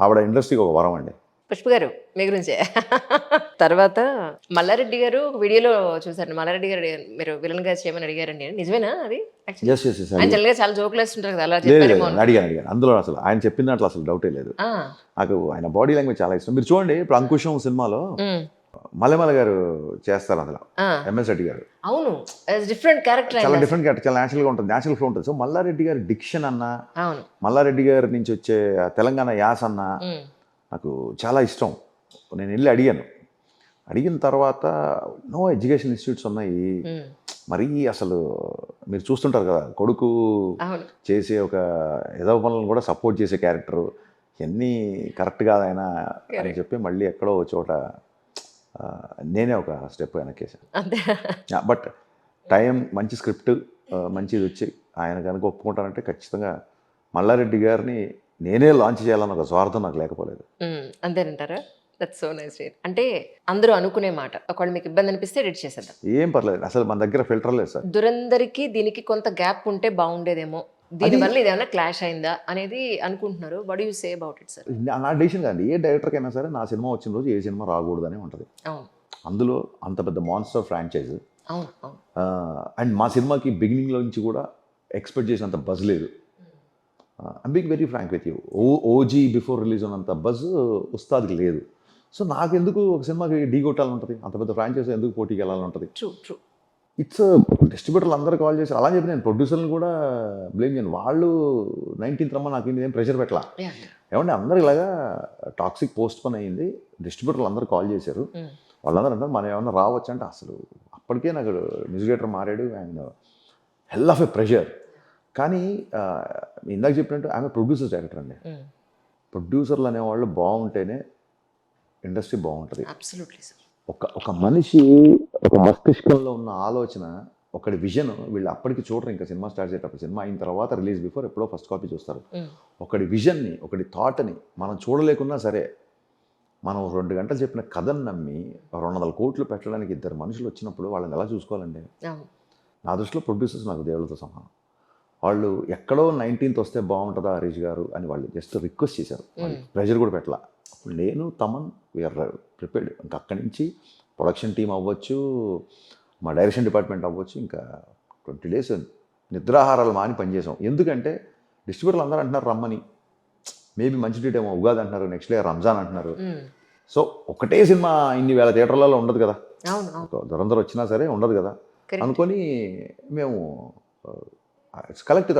ఆవిడ ఇండస్ట్రీకి ఒక వరం అండి. పుష్ప గారు మీ గురించే. తర్వాత మల్లారెడ్డి గారు ఒక వీడియోలో చూసారు, మల్లారెడ్డి గారు మీరు విలన్ గా చేయమని అడిగారండి, నిజమేనా అది? జనరల్గా చాలా జోకులు వేస్తుంటారు కదా, అలా చెప్పారేమో. అడిగాను. అందులో అసలు ఆయన చెప్పిన దాంట్లో అసలు డౌటే లేదు. నాకు ఆయన బాడీ లాంగ్వేజ్ చాలా ఇష్టం. మీరు చూడండి, ఇప్పుడు అంకుశం సినిమాలో మల్లెమల గారు చేస్తారు అందులో, ఆ, ఎంఎస్ రెడ్డి గారు. అవును, డిఫరెంట్ క్యారెక్టర్ చాలా అయింది. డిఫరెంట్ క్యారెక్టర్, చాలా న్యాచురల్గా ఉంటుంది, న్యాచురల్ ఫ్లో ఉంటుంది. సో మల్లారెడ్డి గారి డిక్షన్ అన్న, అవును. మల్లారెడ్డి గారి నుంచి వచ్చే ఆ తెలంగాణ యాస అన్న ఉమ్, నాకు చాలా ఇష్టం. నేను వెళ్ళి అడిగిన తర్వాత నో ఎడ్యుకేషన్ ఇన్స్టిట్యూట్స్ ఉన్నాయి, ఉమ్, మరీ అసలు మీరు చూస్తుంటారు కదా కొడుకు అవును. చేసే ఒక ఎదవ పనులను కూడా సపోర్ట్ చేసే క్యారెక్టరు, ఇవన్నీ కరెక్ట్ కాదైనా అని Correct. చెప్పి మళ్ళీ ఎక్కడో ఒక చోట నేనే ఒక స్టెప్ వెనక్కేసాను. అంతే. బట్ టైం మంచి స్క్రిప్ట్ మంచిది వచ్చి ఆయన కనుక ఒప్పుకుంటానంటే ఖచ్చితంగా మల్లారెడ్డి గారిని నేనే లాంచ్ చేయాలన్న ఒక స్వార్థం నాకు లేకపోలేదు. అంతేనంటారా? That's so nice. అంటే అందరూ అనుకునే మాట, ఒకవేళ మీకు ఇబ్బంది అనిపిస్తే ఎడిట్ చేసేద్దాం. ఏం పర్లేదు, అసలు మన దగ్గర ఫిల్టర్ లేదు సార్. దురందరికి దీనికి కొంత గ్యాప్ ఉంటే బాగుండేదేమో, దీనివల్ల ఇదేమన్నా క్లాష్ అయిందా అనేది అనుకుంటున్నారు. What you say about it sir? నా డెసిషన్ కాదు, ఏ డైరెక్టర్కైనా సరే నా సినిమా వచ్చిన రోజు ఏ సినిమా రాకూడదని ఉంటుంది. అవును, అందులో అంత పెద్ద మాన్స్టర్ ఫ్రాంచైజ్, అవును, అవును. అండ్ మా సినిమాకి బిగినింగ్లో నుంచి కూడా ఎక్స్పెక్ట్ చేసినంత బజ్ లేదు. I'm being very frank with you. OG before release ఉన్నంత బజ్ ఉస్తాద్కి లేదు. సో నాకు ఎందుకు ఒక సినిమాకి ఢీ కొట్టాలని ఉంటుంది, అంత పెద్ద ఫ్రాంచైజ్ ఎందుకు పోటీకి వెళ్ళాలని ఉంటుంది. True, true. ఇట్స్ డిస్ట్రిబ్యూటర్లు అందరూ కాల్ చేశారు, అలా చెప్పి నేను ప్రొడ్యూసర్ని కూడా బ్లేమ్ చేయను. వాళ్ళు 19th రమ్మ నాకు ఏం ప్రెషర్ పెట్టలా. ఏమంటే అందరూ ఇలాగా టాక్సిక్ పోస్ట్ పని అయింది, డిస్ట్రిబ్యూటర్లు అందరూ కాల్ చేశారు, వాళ్ళందరూ అంటారు మనం ఏమన్నా రావచ్చు అంటే, అసలు అప్పటికే నాకు మ్యూజిక్ డైరెక్టర్ మారాడు and hell of a pressure. కానీ ఇందాక చెప్పినట్టు ఆమె ప్రొడ్యూసర్ డైరెక్టర్ అండి. ప్రొడ్యూసర్లు అనేవాళ్ళు బాగుంటేనే ఇండస్ట్రీ బాగుంటుంది. Absolutely sir. ఒక మనిషి ఒక మస్తిష్కంలో ఉన్న ఆలోచన, ఒకటి విజన్, వీళ్ళు అప్పటికి చూడరు. ఇంకా సినిమా స్టార్ట్ చేసేటప్పుడు, సినిమా అయిన తర్వాత రిలీజ్ బిఫోర్ ఎప్పుడో ఫస్ట్ కాపీ చూస్తారు. ఒకటి విజన్ని, ఒకటి థాట్ని మనం చూడలేకున్నా సరే, మనం 2 గంటలు చెప్పిన కథను నమ్మి 200 కోట్లు పెట్టడానికి 2 మనుషులు వచ్చినప్పుడు వాళ్ళని ఎలా చూసుకోవాలండి? నా దృష్టిలో ప్రొడ్యూసర్స్ నాకు దేవుళ్ళతో సమానం. వాళ్ళు ఎక్కడో 19th వస్తే బాగుంటుందా హరీష్ గారు అని వాళ్ళు జస్ట్ రిక్వెస్ట్ చేశారు, ప్రెషర్ కూడా పెట్టలా. నేను తమన్ వీఆర్ ప్రిపేర్డ్. ఇంకా అక్కడి నుంచి ప్రొడక్షన్ టీం అవ్వచ్చు, మా డైరెక్షన్ డిపార్ట్మెంట్ అవ్వచ్చు, ఇంకా 20 days నిద్రాహారాలు మాని పనిచేసాం. ఎందుకంటే డిస్ట్రిబ్యూటర్లు అందరూ అంటున్నారు రమ్మని, మేబీ మంచి డేట్ ఏమో ఉగాది అంటున్నారు, నెక్స్ట్ డే రంజాన్ అంటున్నారు. సో ఒకటే సినిమా ఇన్ని వేల థియేటర్లలో ఉండదు కదా, దురందరూ వచ్చినా సరే ఉండదు కదా అనుకొని మేము it's collective.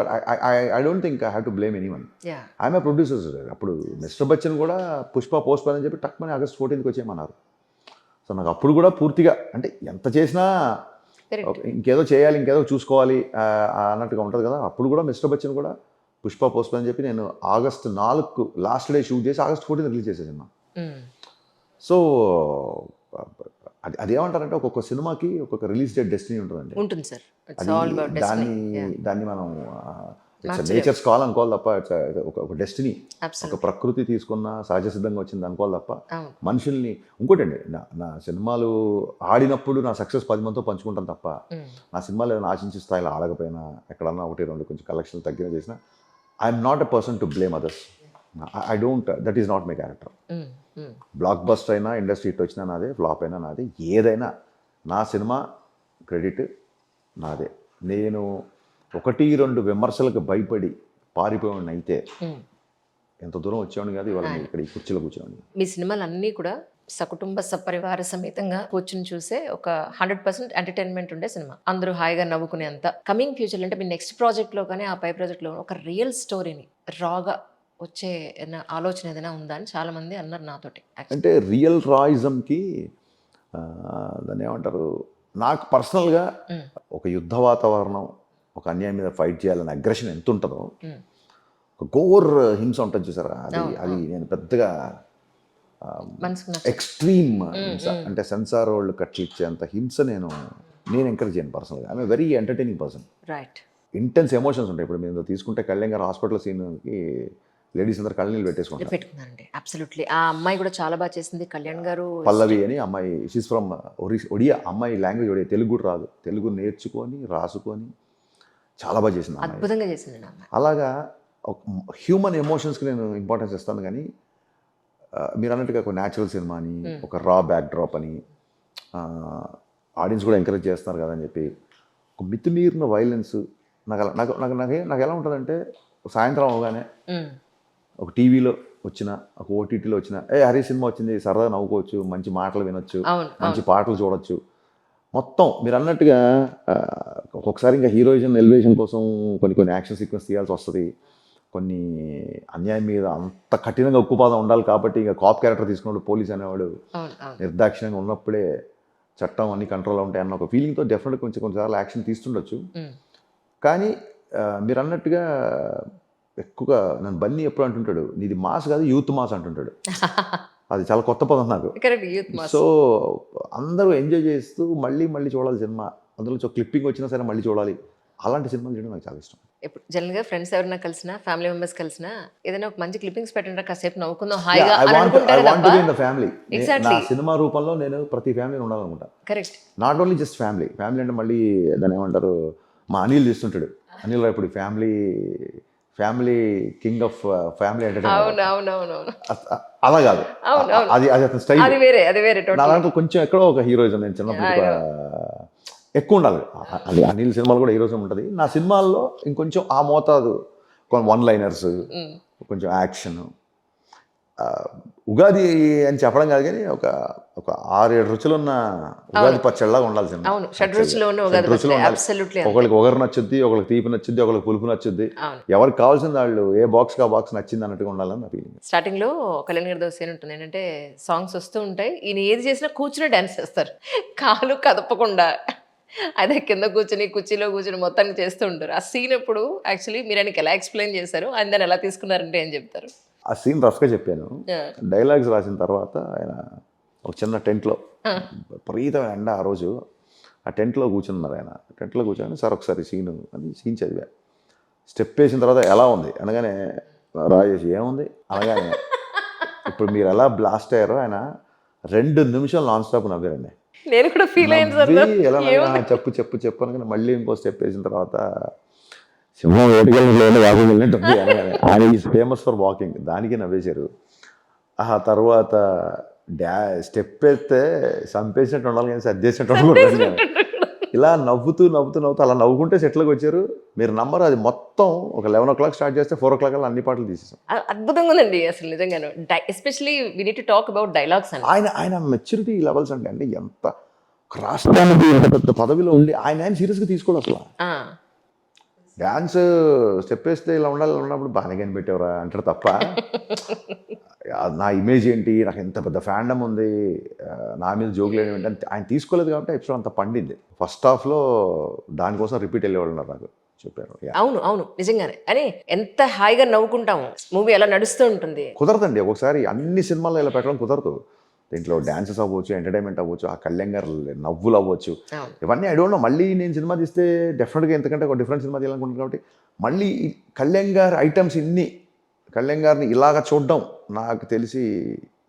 I don't think I have to blame any one. I'm a producers. అప్పుడు మిస్టర్ బచ్చన్ కూడా పుష్ప పోస్ట్ పోన్ అని చెప్పి టక్మని August 14th వచ్చేయమన్నారు. సో నాకు అప్పుడు కూడా పూర్తిగా అంటే ఎంత చేసినా ఇంకేదో చేయాలి, ఇంకేదో చూసుకోవాలి అన్నట్టుగా ఉంటుంది కదా. అప్పుడు కూడా మిస్టర్ బచ్చన్ కూడా పుష్ప పోస్ట్ పోన్ అని చెప్పి నేను August 4 లాస్ట్ డే షూట్ చేసి August 14 రిలీజ్ చేసే సినిమా. సో అదేమంటారంటే ఒక్కొక్క సినిమాకి ఒక్కొక్క రిలీజ్ డేట్ డెస్టినీ ఉంటుందండి. ఉంటుంది సార్. దాన్ని మనం నేచర్స్ కాల్ అనుకోవాలి తప్ప, ఒక డెస్టినీ, ఒక ప్రకృతి తీసుకున్న సహజ సిద్ధంగా వచ్చింది అనుకోవాలి తప్ప మనుషుల్ని. ఇంకోటండి, నా సినిమాలు ఆడినప్పుడు నా సక్సెస్ 10 మందితో పంచుకుంటాను తప్ప, నా సినిమాలు ఏదైనా ఆశించే స్థాయిలో ఆడకపోయినా, ఎక్కడన్నా 1-2 కొంచెం కలెక్షన్ తగ్గిన చేసినా, I'm not a person to blame others. I don't, that is not my character. Block buster అయినా, ఇండస్ట్రీ హిట్ వచ్చినా నాదే, ఫ్లాప్ అయినా నాదే, ఏదైనా నా సినిమా క్రెడిట్ నాదే. నేను 1-2 విమర్శలకు భయపడి పారిపోయాను అయితే ఎంత దూరం వచ్చేవాడిని కాదు, ఇవాళ ఇక్కడ ఈ కుర్చీలో కూర్చోండి. మీ సినిమాలు అన్నీ కూడా సకుటుంబ సపరివార సమేతంగా కూర్చుని చూసే ఒక 100% ఎంటర్టైన్మెంట్ ఉండే సినిమా, అందరూ హాయిగా నవ్వుకునేంత. కమింగ్ ఫ్యూచర్ అంటే మీ నెక్స్ట్ ప్రాజెక్ట్లో కానీ ఆ పై ప్రాజెక్ట్లో ఒక రియల్ స్టోరీని రాగా వచ్చే ఆలోచన ఏదైనా ఉందా అని చాలా మంది అన్నారు నాతోటి. అంటే రియల్ రాయిజంకి దాన్ని ఏమంటారు, నాకు పర్సనల్గా ఒక యుద్ధ వాతావరణం, ఒక అన్యాయం మీద ఫైట్ చేయాలనే అగ్రెషన్ ఎంత ఉంటుందో, ఒక గోర్ హింస ఉంటుంది చూసారా, అది నేను పెద్దగా ఎక్స్ట్రీమ్ హింస అంటే సెన్సార్ వాళ్ళు కట్టి ఇచ్చేంత హింస నేను ఎంకరేజ్ చేయను పర్సనల్గా. I'm very entertaining person. Right. Intense emotions ఉంటాయి. ఇప్పుడు మీరు తీసుకుంటే కళ్యాణ్ గారు హాస్పిటల్ సీన్కి లేడీస్ అందరు కళ్ళనీళ్ళు పెట్టుకున్నారండి. అబ్సల్యూట్లీ. ఆ అమ్మాయి కూడా చాలా బాగా చేసింది, కళ్యాణ్ గారు. పల్లవి అని అమ్మాయి, షీస్ ఫ్రమ్ ఒడియా. అమ్మాయి లాంగ్వేజ్ ఒడియా, తెలుగు కూడా రాదు, తెలుగు నేర్చుకొని రాసుకొని చాలా బాగా చేసింది, అద్భుతంగా చేసింది. అలాగా హ్యూమన్ ఎమోషన్స్కి నేను ఇంపార్టెన్స్ ఇస్తాను. కానీ మీరు అన్నట్టుగా ఒక న్యాచురల్ సినిమా అని, ఒక రా బ్యాక్ డ్రాప్ అని ఆడియన్స్ కూడా ఎంకరేజ్ చేస్తున్నారు కదా అని చెప్పి ఒక మితిమీరిన వైలెన్స్ నాకు ఎలా ఉంటుందంటే, సాయంత్రం అవగానే ఒక టీవీలో వచ్చిన ఒక ఓటీటీలో వచ్చిన హరి సినిమా వచ్చింది సరదా నవ్వుకోవచ్చు, మంచి మాటలు వినొచ్చు, అవును మంచి పాటలు చూడొచ్చు. మొత్తం మీరు అన్నట్టుగా ఒక్కొక్కసారి ఇంకా హీరోయిజం ఎలివేషన్ కోసం కొన్ని యాక్షన్ సీక్వెన్స్ తీయాల్సి వస్తుంది. కొన్ని అన్యాయం మీద అంత కఠినంగా ఉక్కుపాదం ఉండాలి కాబట్టి ఇక కాప్ క్యారెక్టర్ తీసుకున్నప్పుడు పోలీస్ అనేవాడు అవును అవును నిర్దాక్షిణ్యంగా ఉన్నప్పుడే చట్టం అన్ని కంట్రోల్ ఉంటాయి అన్న ఒక ఫీలింగ్తో డెఫినెట్గా కొన్నిసార్లు యాక్షన్ తీస్తుండొచ్చు. కానీ మీరు అన్నట్టుగా ఎక్కువగా నన్ను బన్నీ ఎప్పుడు అంటుంటాడు, నీది మాస్ కాదు యూత్ మాస్ అంటుంటాడు. అది చాలా కొత్త పదం నాకు. Correct, youth mass. సో అందరూ ఎంజాయ్ చేస్తూ మళ్ళీ మళ్ళీ చూడాలి సినిమా, అందులో క్లిప్పింగ్ వచ్చినా సరే మళ్ళీ చూడాలి, అలాంటి సినిమాలు చేయడం నాకు చాలా ఇష్టం. ఇప్పుడు జనరల్గా ఫ్రెండ్స్ ఎవరైనా కలిసినా, ఫ్యామిలీ మెంబర్స్ కలిసినా ఏదైనా ఒక మంచి క్లిప్పింగ్స్ పెట్టండి, కాసేపు నవ్వుకుందాం హాయిగా అని అనుకుంటారు తప్ప. ఫ్యామిలీ నా సినిమా రూపంలో నేను ప్రతి ఫ్యామిలీ ఉండాలనుకుంటా. Correct. Not only just family అంటే మళ్ళీ దాన్ని ఏమంటారు, మా అనిల్ చేస్తుంటాడు, అనిల్ రావు ఇప్పుడు family king of family entertainment. అవునవునవును, అలా కాదు, అది అతని స్టైల్. అది వేరే నా దాంట్లో కొంచెం ఎక్కడో ఒక హీరోయిజం, నేను చిన్నప్పుడు ఎక్కువ ఉండాలి. అది అనిల్ సినిమాలు కూడా హీరోయిజం ఉంటుంది, నా సినిమాల్లో ఇంకొంచెం ఆ మోతాదు, కొన్ని వన్ లైనర్స్, కొంచెం యాక్షన్. ఉగాది అని చెప్పడం కాదు కానీ ఒక 6-7 రుచులు ఉన్న ఉగాది పచ్చడిలాగా ఉండాలి సినిమా. అవును, షడ్రుచులు ఉండాలి. ఒకరికి ఒగరు నచ్చుద్ది, ఒకరికి తీపి నచ్చుద్ది, ఒకరికి పులుపు నచ్చుద్ది, ఎవరికి కావాల్సింది వాళ్ళు ఏ బాక్స్ కా బాక్స్ నచ్చింది అన్నట్టుగా ఉండాలని నా ఫీలింగ్. స్టార్టింగ్ లో కళ్యాణ్ గారి దోశ ఉంటుంది ఏంటంటే సాంగ్స్ వస్తూ ఉంటాయి, ఈయన ఏది చేసినా కూర్చుని డాన్స్ చేస్తారు, కాలు కదపకుండా. అదే కింద కూర్చుని కుర్చీలో కూర్చుని మొత్తాన్ని చేస్తూ ఉంటారు. ఆ సీన్ ఎప్పుడు యాక్చువల్లీ మీరు ఆయనకి ఎలా ఎక్స్ప్లెయిన్ చేశారు, ఆయన దాన్ని ఎలా తీసుకున్నారంటే ఏం చెప్తారు? ఆ సీన్ రఫ్గా చెప్పాను. డైలాగ్స్ రాసిన తర్వాత ఆయన ఒక చిన్న టెంట్లో, విపరీతమైన ఎండ ఆ రోజు, ఆ టెంట్లో కూర్చున్నారు. ఆయన టెంట్లో కూర్చొని సార్ ఒకసారి సీన్ చదివా, స్టెప్ వేసిన తర్వాత ఎలా ఉంది అనగానే రాజేష్ ఏముంది అనగానే ఇప్పుడు మీరు ఎలా బ్లాస్ట్ అయ్యారో ఆయన 2 నిమిషాలు నాన్ స్టాప్ నవ్వారండి. నేను కూడా ఫీల్ అయ్యాను. ఎలా చెప్పు అనగానే మళ్ళీ ఇంకో స్టెప్ వేసిన తర్వాత సింహం వేటకెళ్ళినట్టు వాకింగ్ వెళ్ళినట్టు ఉంది అనగానే ఆయన ఈజ్ ఫేమస్ ఫర్ వాకింగ్, దానికి నవ్వేశారు. ఆ తర్వాత స్టెప్ వేస్తే చంపేసినట్టు ఉండాలి కానీ సర్దేసినట్టు ఉండకూడదు. ఇలా నవ్వుతూ అలా నవ్వుకుంటే సెట్లోకి వచ్చారు. మీరు నమ్మరు, అది మొత్తం ఒక 11 o'clock స్టార్ట్ చేస్తే 4 o'clock అన్ని పాటలు తీసేసాం. అద్భుతంగా ఉందండి అసలు నిజంగాను. Especially we need to talk about dialogues అని. ఆయన మెచ్యూరిటీ లెవెల్స్ అంటే ఎంత రాష్ట్రానికి ఎంత పెద్ద పదవిలో ఉండి ఆయన సీరియస్గా తీసుకోవడం అసలు. డ్యాన్స్ స్టెప్ వేస్తే ఇలా ఉన్నప్పుడు బాగానే కనిపెట్టేవరా అంటారు తప్ప నా ఇమేజ్ ఏంటి, నాకు ఎంత పెద్ద ఫ్యాండమ్ ఉంది, నా మీద జోకులు ఏంటంటే ఆయన తీసుకోలేదు కాబట్టి ఎపిసోడ్ అంత పండింది. ఫస్ట్ హాఫ్లో దానికోసం రిపీట్ వెళ్ళేవాళ్ళు నాకు చెప్పారు. అవును నిజంగానే. అని ఎంత హాయిగా నవ్వుకుంటాము, మూవీ ఎలా నడుస్తూ ఉంటుంది. కుదరదండి ఒకసారి అన్ని సినిమాల్లో ఇలా పెట్టడం కుదరదు. దీంట్లో డాన్సెస్ అవ్వచ్చు, ఎంటర్టైన్మెంట్ అవ్వచ్చు, ఆ కళ్యాణ్ గారు నవ్వులు అవ్వచ్చు, ఇవన్నీ ఐ డోంట్ నో. మళ్ళీ నేను సినిమా తీస్తే డెఫినెట్గా ఎంతకంటే ఒక డిఫరెంట్ సినిమా తీయాలనుకుంటున్నాను కాబట్టి మళ్ళీ కళ్యాణ్ గారి ఐటమ్స్ ఇన్ని, కళ్యాణ్ గారిని ఇలాగ చూడడం నాకు తెలిసి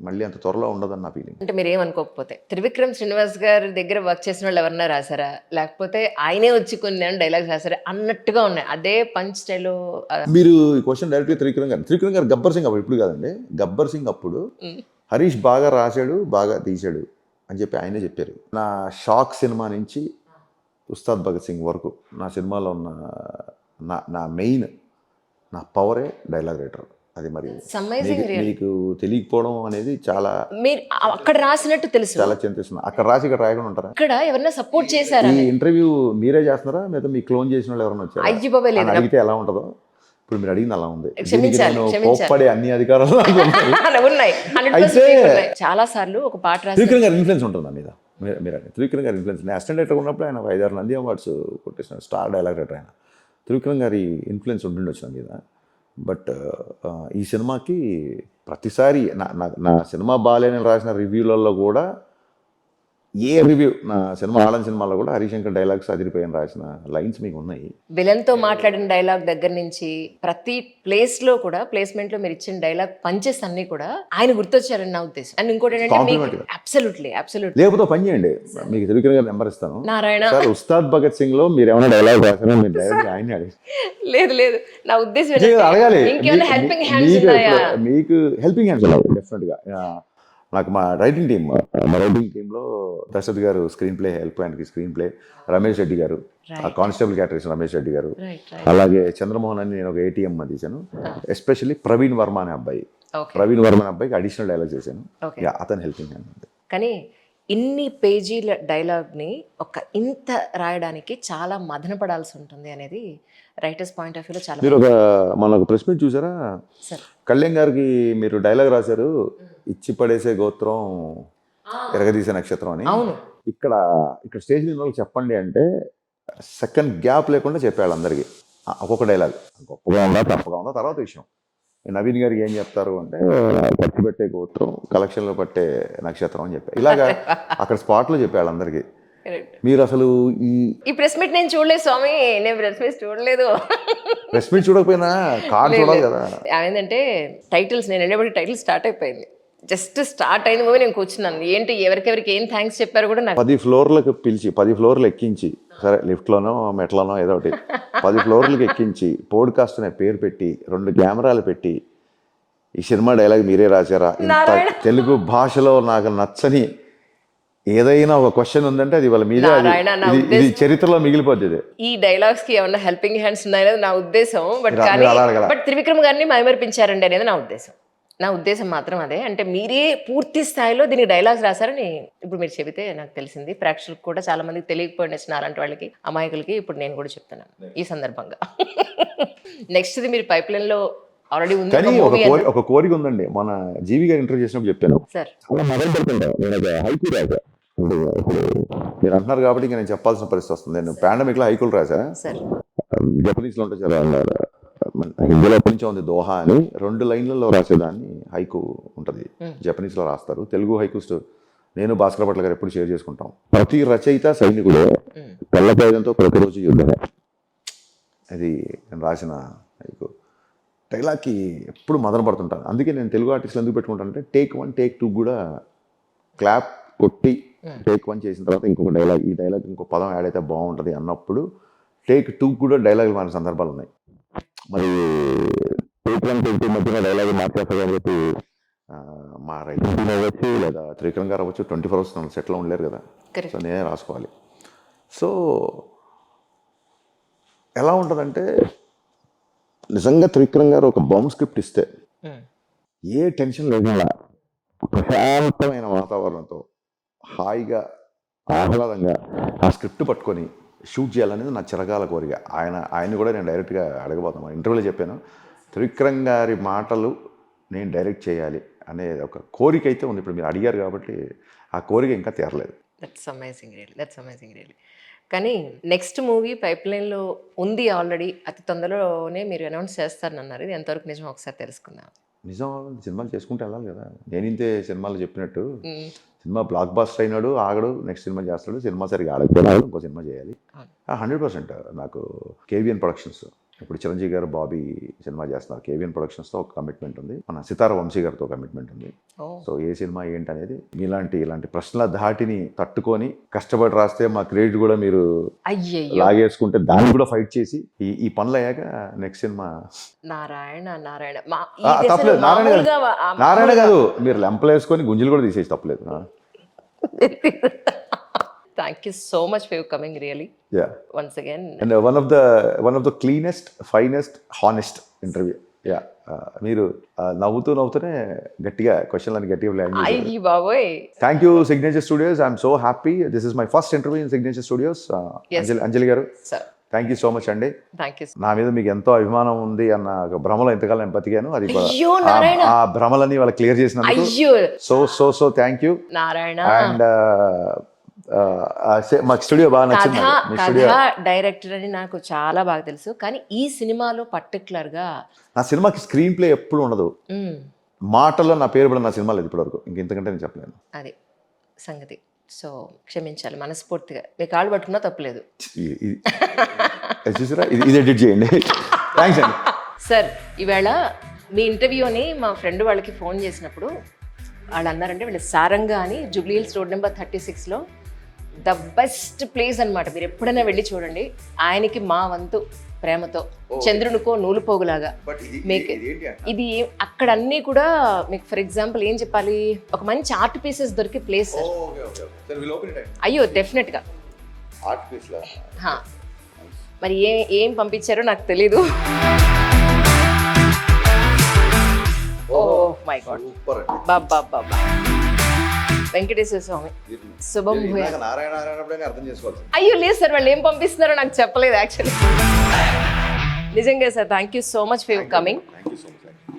మళ్ళీ అంత త్వరలో ఉండదని నా ఫీలింగ్. అంటే మీరు ఏమనుకోకపోతే త్రివిక్రమ్ శ్రీనివాస్ గారి దగ్గర వర్క్ చేసిన వాళ్ళు ఎవరన్నా రాశారా, లేకపోతే ఆయనే వచ్చి కొన్ని డైలాగ్స్ రాశారా అన్నట్టుగా ఉన్నాయి అదే పంచ్ స్టైల్? మీరు ఈ క్వశ్చన్ డైరెక్ట్గా త్రివిక్రమ్ గారు గబ్బర్ సింగ్ అప్పుడు, ఇప్పుడు కాదండి, గబ్బర్ సింగ్ అప్పుడు హరీష్ బాగా రాశాడు, బాగా తీశాడు అని చెప్పి ఆయనే చెప్పారు. నా షాక్ సినిమా నుంచి ఉస్తాద్ భగత్ సింగ్ వరకు నా సినిమాలో ఉన్న నా మెయిన్ నా పవరే డైలాగ్ రైటర్. అది మరి మీకు తెలియకపోవడం అనేది చాలా, మీరు అక్కడ రాసినట్టు తెలుసు, చాలా చింతిస్తున్నా. అక్కడ రాసి ఇక్కడ రాయకుండా ఉంటారా? ఇక్కడ ఎవరైనా సపోర్ట్ చేశారా? ఈ ఇంటర్వ్యూ మీరే చేస్తున్నారా లేదా మీ క్లోన్ చేసిన వాళ్ళు ఎవరైనా వచ్చారా? అడిగితే ఎలా ఉంటుందో ఇప్పుడు మీరు అడిగింది అలా ఉంది. కోప్పడే అన్ని అధికారాలు ఉన్నాయి. అయితే చాలా సార్లు ఒక పాట రాసి త్రివిక్రమ్ గారి ఇన్ఫ్లుయెన్స్ ఉంటుంది నా మీద. మీరు త్రివిక్రమ్ గారి ఇన్ఫ్లుయెన్స్, నేను అసిస్టెంట్ డైరెక్టర్ ఉన్నప్పుడు ఆయన 5-6 నంది అవార్డ్స్ కొట్టేసిన స్టార్ డైలాగ్ రైటర్ ఆయన. త్రివిక్రమ్ గారి ఇన్ఫ్లుయెన్స్ ఉంటుండొచ్చు నా మీద. బట్ ఈ సినిమాకి ప్రతిసారి నా సినిమా బాగాలేని రాసిన రివ్యూలలో కూడా, ఏ రివ్యూ నా సినిమా ఆడని సినిమాలో కూడా హరిశంకర్ డైలాగ్స్ అదిరిపోయిన రాసిన లైన్స్ మీకు ఉన్నాయి. విలన్తో మాట్లాడిన డైలాగ్ దగ్గర నుంచి ప్రతి ప్లేస్ లో కూడా, ప్లేస్మెంట్ లో మీరు ఇచ్చిన డైలాగ్ పంచెస్ అన్ని కూడా ఆయన గుర్తొచ్చారని నా ఉద్దేశం. అండ్ ఇంకోటి ఏంటంటే అబ్సల్యూట్లీ లేకపోతే పని చేయండి, మీకు త్రివిక్రమ్ గారి నెంబర్ ఇస్తాను. నారాయణ సార్ ఉస్తాద్ భగత్ సింగ్ లో మీరు ఏమైనా డైలాగ్ రాసారా, మీరు డైరెక్ట్ ఆయన అడిగి. లేదు నా ఉద్దేశం అడగాలి. ఇంకేమైనా హెల్పింగ్ హ్యాండ్స్ ఉన్నాయా? మీకు హెల్పింగ్ హ్యాండ్స్ డెఫినెట్ గా. నాకు మా రైటింగ్ టీంలో దశరథ్ గారు స్క్రీన్ ప్లే, హెల్ప్ హ్యాండ్కి స్క్రీన్ ప్లే రమేష్ రెడ్డి గారు, ఆ కానిస్టేబుల్ క్యారెక్టర్ రమేష్ రెడ్డి గారు, అలాగే చంద్రమోహన్ అని నేను ఒక ATM తీశాను. ఎస్పెషల్లీ ప్రవీణ్ వర్మ అనే అబ్బాయి ఓకే ప్రవీణ్ వర్మన్ అబ్బాయికి అడిషనల్ డైలాగ్ చేశాను. ఓకే యా, అతను హెల్పింగ్ హ్యాండ్. కానీ ఇన్ని పేజీల డైలాగ్ని ఇంత రాయడానికి చాలా మదన పడాల్సి ఉంటుంది అనేది రైటర్స్ పాయింట్ ఆఫ్ వ్యూలో చాలా మీరు మన ఒక ప్రెస్ మీట్ చూసారా? సార్ కళ్యాణ్ గారికి మీరు డైలాగ్ రాశారు, ఇచ్చి పడేసే గోత్రం ఎరగదీసే నక్షత్రం అని. అవును ఇక్కడ స్టేజ్ మీద వాళ్ళకి చెప్పండి అంటే సెకండ్ గ్యాప్ లేకుండా చెప్పాడు అందరికీ ఒక్కొక్క డైలాగ్. గొప్పగా ఉందా తప్పగా ఉందా తర్వాత విషయం. నవీన్ గారికి ఏం చెప్తారు అంటే ఖర్చు పెట్టే గోత్రం కలెక్షన్లో పట్టే నక్షత్రం అని చెప్పారు. ఇలాగా అక్కడ స్పాట్లో చెప్పాడు అందరికీ. మీరు అసలు ఈ ప్రెస్ మీట్ నేను చూడలేదు స్వామి, నేను ప్రెస్ మీట్ చూడలేదు. ప్రెస్ మీట్ చూడకపోయినా కార్డ్ చూడాలి కదా. ఏంటంటే టైటిల్స్ నేను వెళ్ళేప్పటికి టైటిల్ స్టార్ట్ అయిపోయింది. జస్ట్ స్టార్ట్ అయిన మూవీ నేను కూర్చున్నాను. ఏంటి ఎవరికెవరికి ఏం థ్యాంక్స్ చెప్పారు కూడా నాకు 10 ఫ్లోర్లకు పిలిచి 10 ఫ్లోర్లు ఎక్కించి, సరే లిఫ్ట్లోనో మెట్లోనో ఏదో ఒకటి 10 ఫ్లోర్లకు ఎక్కించి పోడ్కాస్ట్ అనే పేరు పెట్టి 2 కెమెరాలు పెట్టి ఈ సినిమా డైలాగ్ మీరే రాశారా? ఇంత తెలుగు భాషలో నాకు నచ్చని ఏదైనా ఒక క్వశ్చన్ ఉందంటే అది వాళ్ళ మీదే, ఇది చరిత్రలో మిగిలిపోతుంది. ఈ డైలాగ్స్ కి ఏమన్నా హెల్పింగ్ హ్యాండ్స్ ఉన్నాయనేది నా ఉద్దేశం. బట్ త్రివిక్రమ్ గారిని మైమర్పించారండి అనేది నా ఉద్దేశం మాత్రం అదే. అంటే మీరే పూర్తి స్థాయిలో దీనికి డైలాగ్స్ రాశారని ఇప్పుడు మీరు చెబితే నాకు తెలిసింది. ప్రేక్షకులకు కూడా చాలా మందికి తెలియకపోయిన అలాంటి వాళ్ళకి అమాయకులకి ఇప్పుడు నేను కూడా చెప్తున్నాను ఈ సందర్భంగా. నెక్స్ట్ మీరు పైప్ లైన్ లో ఆల్రెడీ ఉంది. కానీ ఒక కోరిక ఉందండి. మన జీవి గారు ఇంటర్వ్యూ చేసినప్పుడు చెప్పాను సార్, మొదలు పెడుతుంటా నేను హైకూ రాసా. ఇప్పుడు మీరు అంటున్నారు కాబట్టి నేను చెప్పాల్సిన పరిస్థితి వస్తుంది. నేను పాండమిక్ లో హైకూలు రాసా. జపనీస్ లో ఉంటే చాలా హిందీలో ఎప్పటి నుంచో ఉంది దోహా అని. 2 లైన్లలో రాసేదాన్ని హైకు ఉంటుంది, జపనీస్ లో రాస్తారు. తెలుగు హైకూస్ నేను భాస్కర్ భట్ల గారు ఎప్పుడు షేర్ చేసుకుంటాం. ప్రతి రచయిత సైనికుడు తెల్ల పేదంతో ప్రతిరోజు యుద్ధమే. అది నేను రాసిన హైకు. డైలాగ్కి ఎప్పుడు మదన పడుతుంటాను. అందుకే నేను తెలుగు ఆర్టిస్టులు ఎందుకు పెట్టుకుంటానంటే టేక్ 1 టేక్ 2 కూడా క్లాప్ కొట్టి టేక్ 1 చేసిన తర్వాత ఇంకొక డైలాగ్, ఈ డైలాగ్ ఇంకో పదం యాడ్ అయితే బాగుంటుంది అన్నప్పుడు టేక్ 2 కూడా డైలాగులు మారిన సందర్భాలు ఉన్నాయి. మరి టేక్ 1 టేక్ 2 మధ్యన డైలాగ్ మార్చేస్తారు కాబట్టి మా రైటింగ్ టీమ్ అవ్వచ్చు లేదా త్రివిక్రమ్ గారు అవ్వచ్చు 24 hours సెట్లో ఉండలేరు కదా. సో నేనే రాసుకోవాలి. సో ఎలా ఉంటుందంటే నిజంగా త్రివిక్రమ్ గారు ఒక బౌండ్ స్క్రిప్ట్ ఇస్తే ఏ టెన్షన్ లేకుండా ప్రశాంతమైన వాతావరణంతో హాయిగా ఆహ్లాదంగా ఆ స్క్రిప్ట్ పట్టుకొని షూట్ చేయాలనేది నా చిరకాల కోరిక. ఆయన కూడా నేను డైరెక్ట్గా అడగబోతాను. ఇంటర్వ్యూలో చెప్పాను, త్రివిక్రమ్ గారి మాటలు నేను డైరెక్ట్ చేయాలి అనే ఒక కోరిక అయితే ఉంది. ఇప్పుడు మీరు అడిగారు కాబట్టి ఆ కోరిక ఇంకా తీరలేదు. That's amazing really. కానీ నెక్స్ట్ మూవీ పైప్ లైన్లో ఉంది ఆల్రెడీ, అతి తొందరలోనే మీరు అనౌన్స్ చేస్తారని అన్నారు. ఇది ఎంతవరకు నిజం ఒకసారి తెలుసుకుందాం. నిజం, సినిమాలు చేసుకుంటూ వెళ్ళాలి కదా. నేను ఇంతే సినిమాలు చెప్పినట్టు సినిమా బ్లాక్ బాస్టర్ అయినాడు ఆగడు, నెక్స్ట్ సినిమా చేస్తాడు. సినిమా సరిగా ఆడకపోయినా ఇంకో సినిమా చేయాలి. 100% నాకు కేవీఎన్ ప్రొడక్షన్స్, ఇప్పుడు చిరంజీవి గారు బాబీ సినిమా చేస్తున్నారు. కేవీఎన్ ప్రొడక్షన్స్తో ఒక కమిట్మెంట్ ఉంది, మన సితార వంశీ గారితో కమిట్మెంట్ ఉంది. సో ఏ సినిమా ఏంటనేది ఇలాంటి ప్రశ్నల ధాటిని తట్టుకొని కష్టపడి రాస్తే మా క్రెడిట్ కూడా మీరు లాగేసుకుంటే దాన్ని కూడా ఫైట్ చేసి ఈ పనులు అయ్యాక నెక్స్ట్ సినిమా తప్పలేదు. నారాయణ కాదు, మీరు లెంపలు వేసుకొని గుంజలు కూడా తీసేసి తప్పలేదు. Thank you so much for coming, really. Yeah. Once again. And one of the cleanest, finest, honest interview. Yeah. మీరు నవ్వుతూనే గట్టిగా క్వశ్చన్లని గట్టిగా ప్లాన్ చేశారు. Thank you Signature Studios. I'm so happy. This is my first interview in Signature Studios. Anjali గారు, thank you so much అండి. నా మీద మీకు ఎంతో అభిమానం ఉంది అన్న ఒక భ్రమలో ఎంతకాలం నేను బతికాను. అది ఆ భ్రమలని వాళ్ళు క్లియర్ చేసినందుకు సో థ్యాంక్ యూ. అండ్ మాకు స్టూడియో బాగా నచ్చింది. డైరెక్టర్ అని నాకు చాలా బాగా తెలుసు, కానీ ఈ సినిమాలో పర్టికులర్గా నా సినిమాకి స్క్రీన్ ప్లే ఎప్పుడు ఉండదు. మాటల్లో నా పేరు కూడా నా సినిమా లేదు ఇప్పటివరకు. ఇంకెంతకంటే నేను చెప్పలేను. అది సంగతి. సో క్షమించాలి మనస్ఫూర్తిగా. మీ కాళ్ళు పట్టుకున్నా తప్పలేదు. చూసారా, ఇది ఎడిట్ చేయండి. థ్యాంక్స్ అండి. సార్, ఈవేళ మీ ఇంటర్వ్యూని మా ఫ్రెండ్ వాళ్ళకి ఫోన్ చేసినప్పుడు వాళ్ళు అన్నారంటే వీళ్ళు సారంగా అని జూబ్లీ హిల్స్ రోడ్ నెంబర్ 36లో ద బెస్ట్ ప్లేస్ అనమాట. మీరు ఎప్పుడైనా వెళ్ళి చూడండి. ఆయనకి మా వంతు ప్రేమతో చంద్రునికో నూలు పోగులాగా మీకు ఇది అక్కడ అన్నీ కూడా మీకు ఫర్ ఎగ్జాంపుల్ ఏం చెప్పాలి, ఒక మంచి ఆర్ట్ పీసెస్ దొరికే ప్లేస్. అయ్యో డెఫినెట్గా. మరి ఏం పంపించారో నాకు తెలీదు. ఓ మై గాడ్ సూపర్ బాబా బాబా వెంకటేశ్వర స్వామి శుభం భూయా. నారాయణ నారాయణ అర్థం చేసుకోవాలి. అయ్యో లేదు సార్, వాళ్ళు ఏం పంపిస్తున్నారో నాకు చెప్పలేదు యాక్చువల్లీ. నిజంగా sir, thank you so much for your coming. Thank you so much.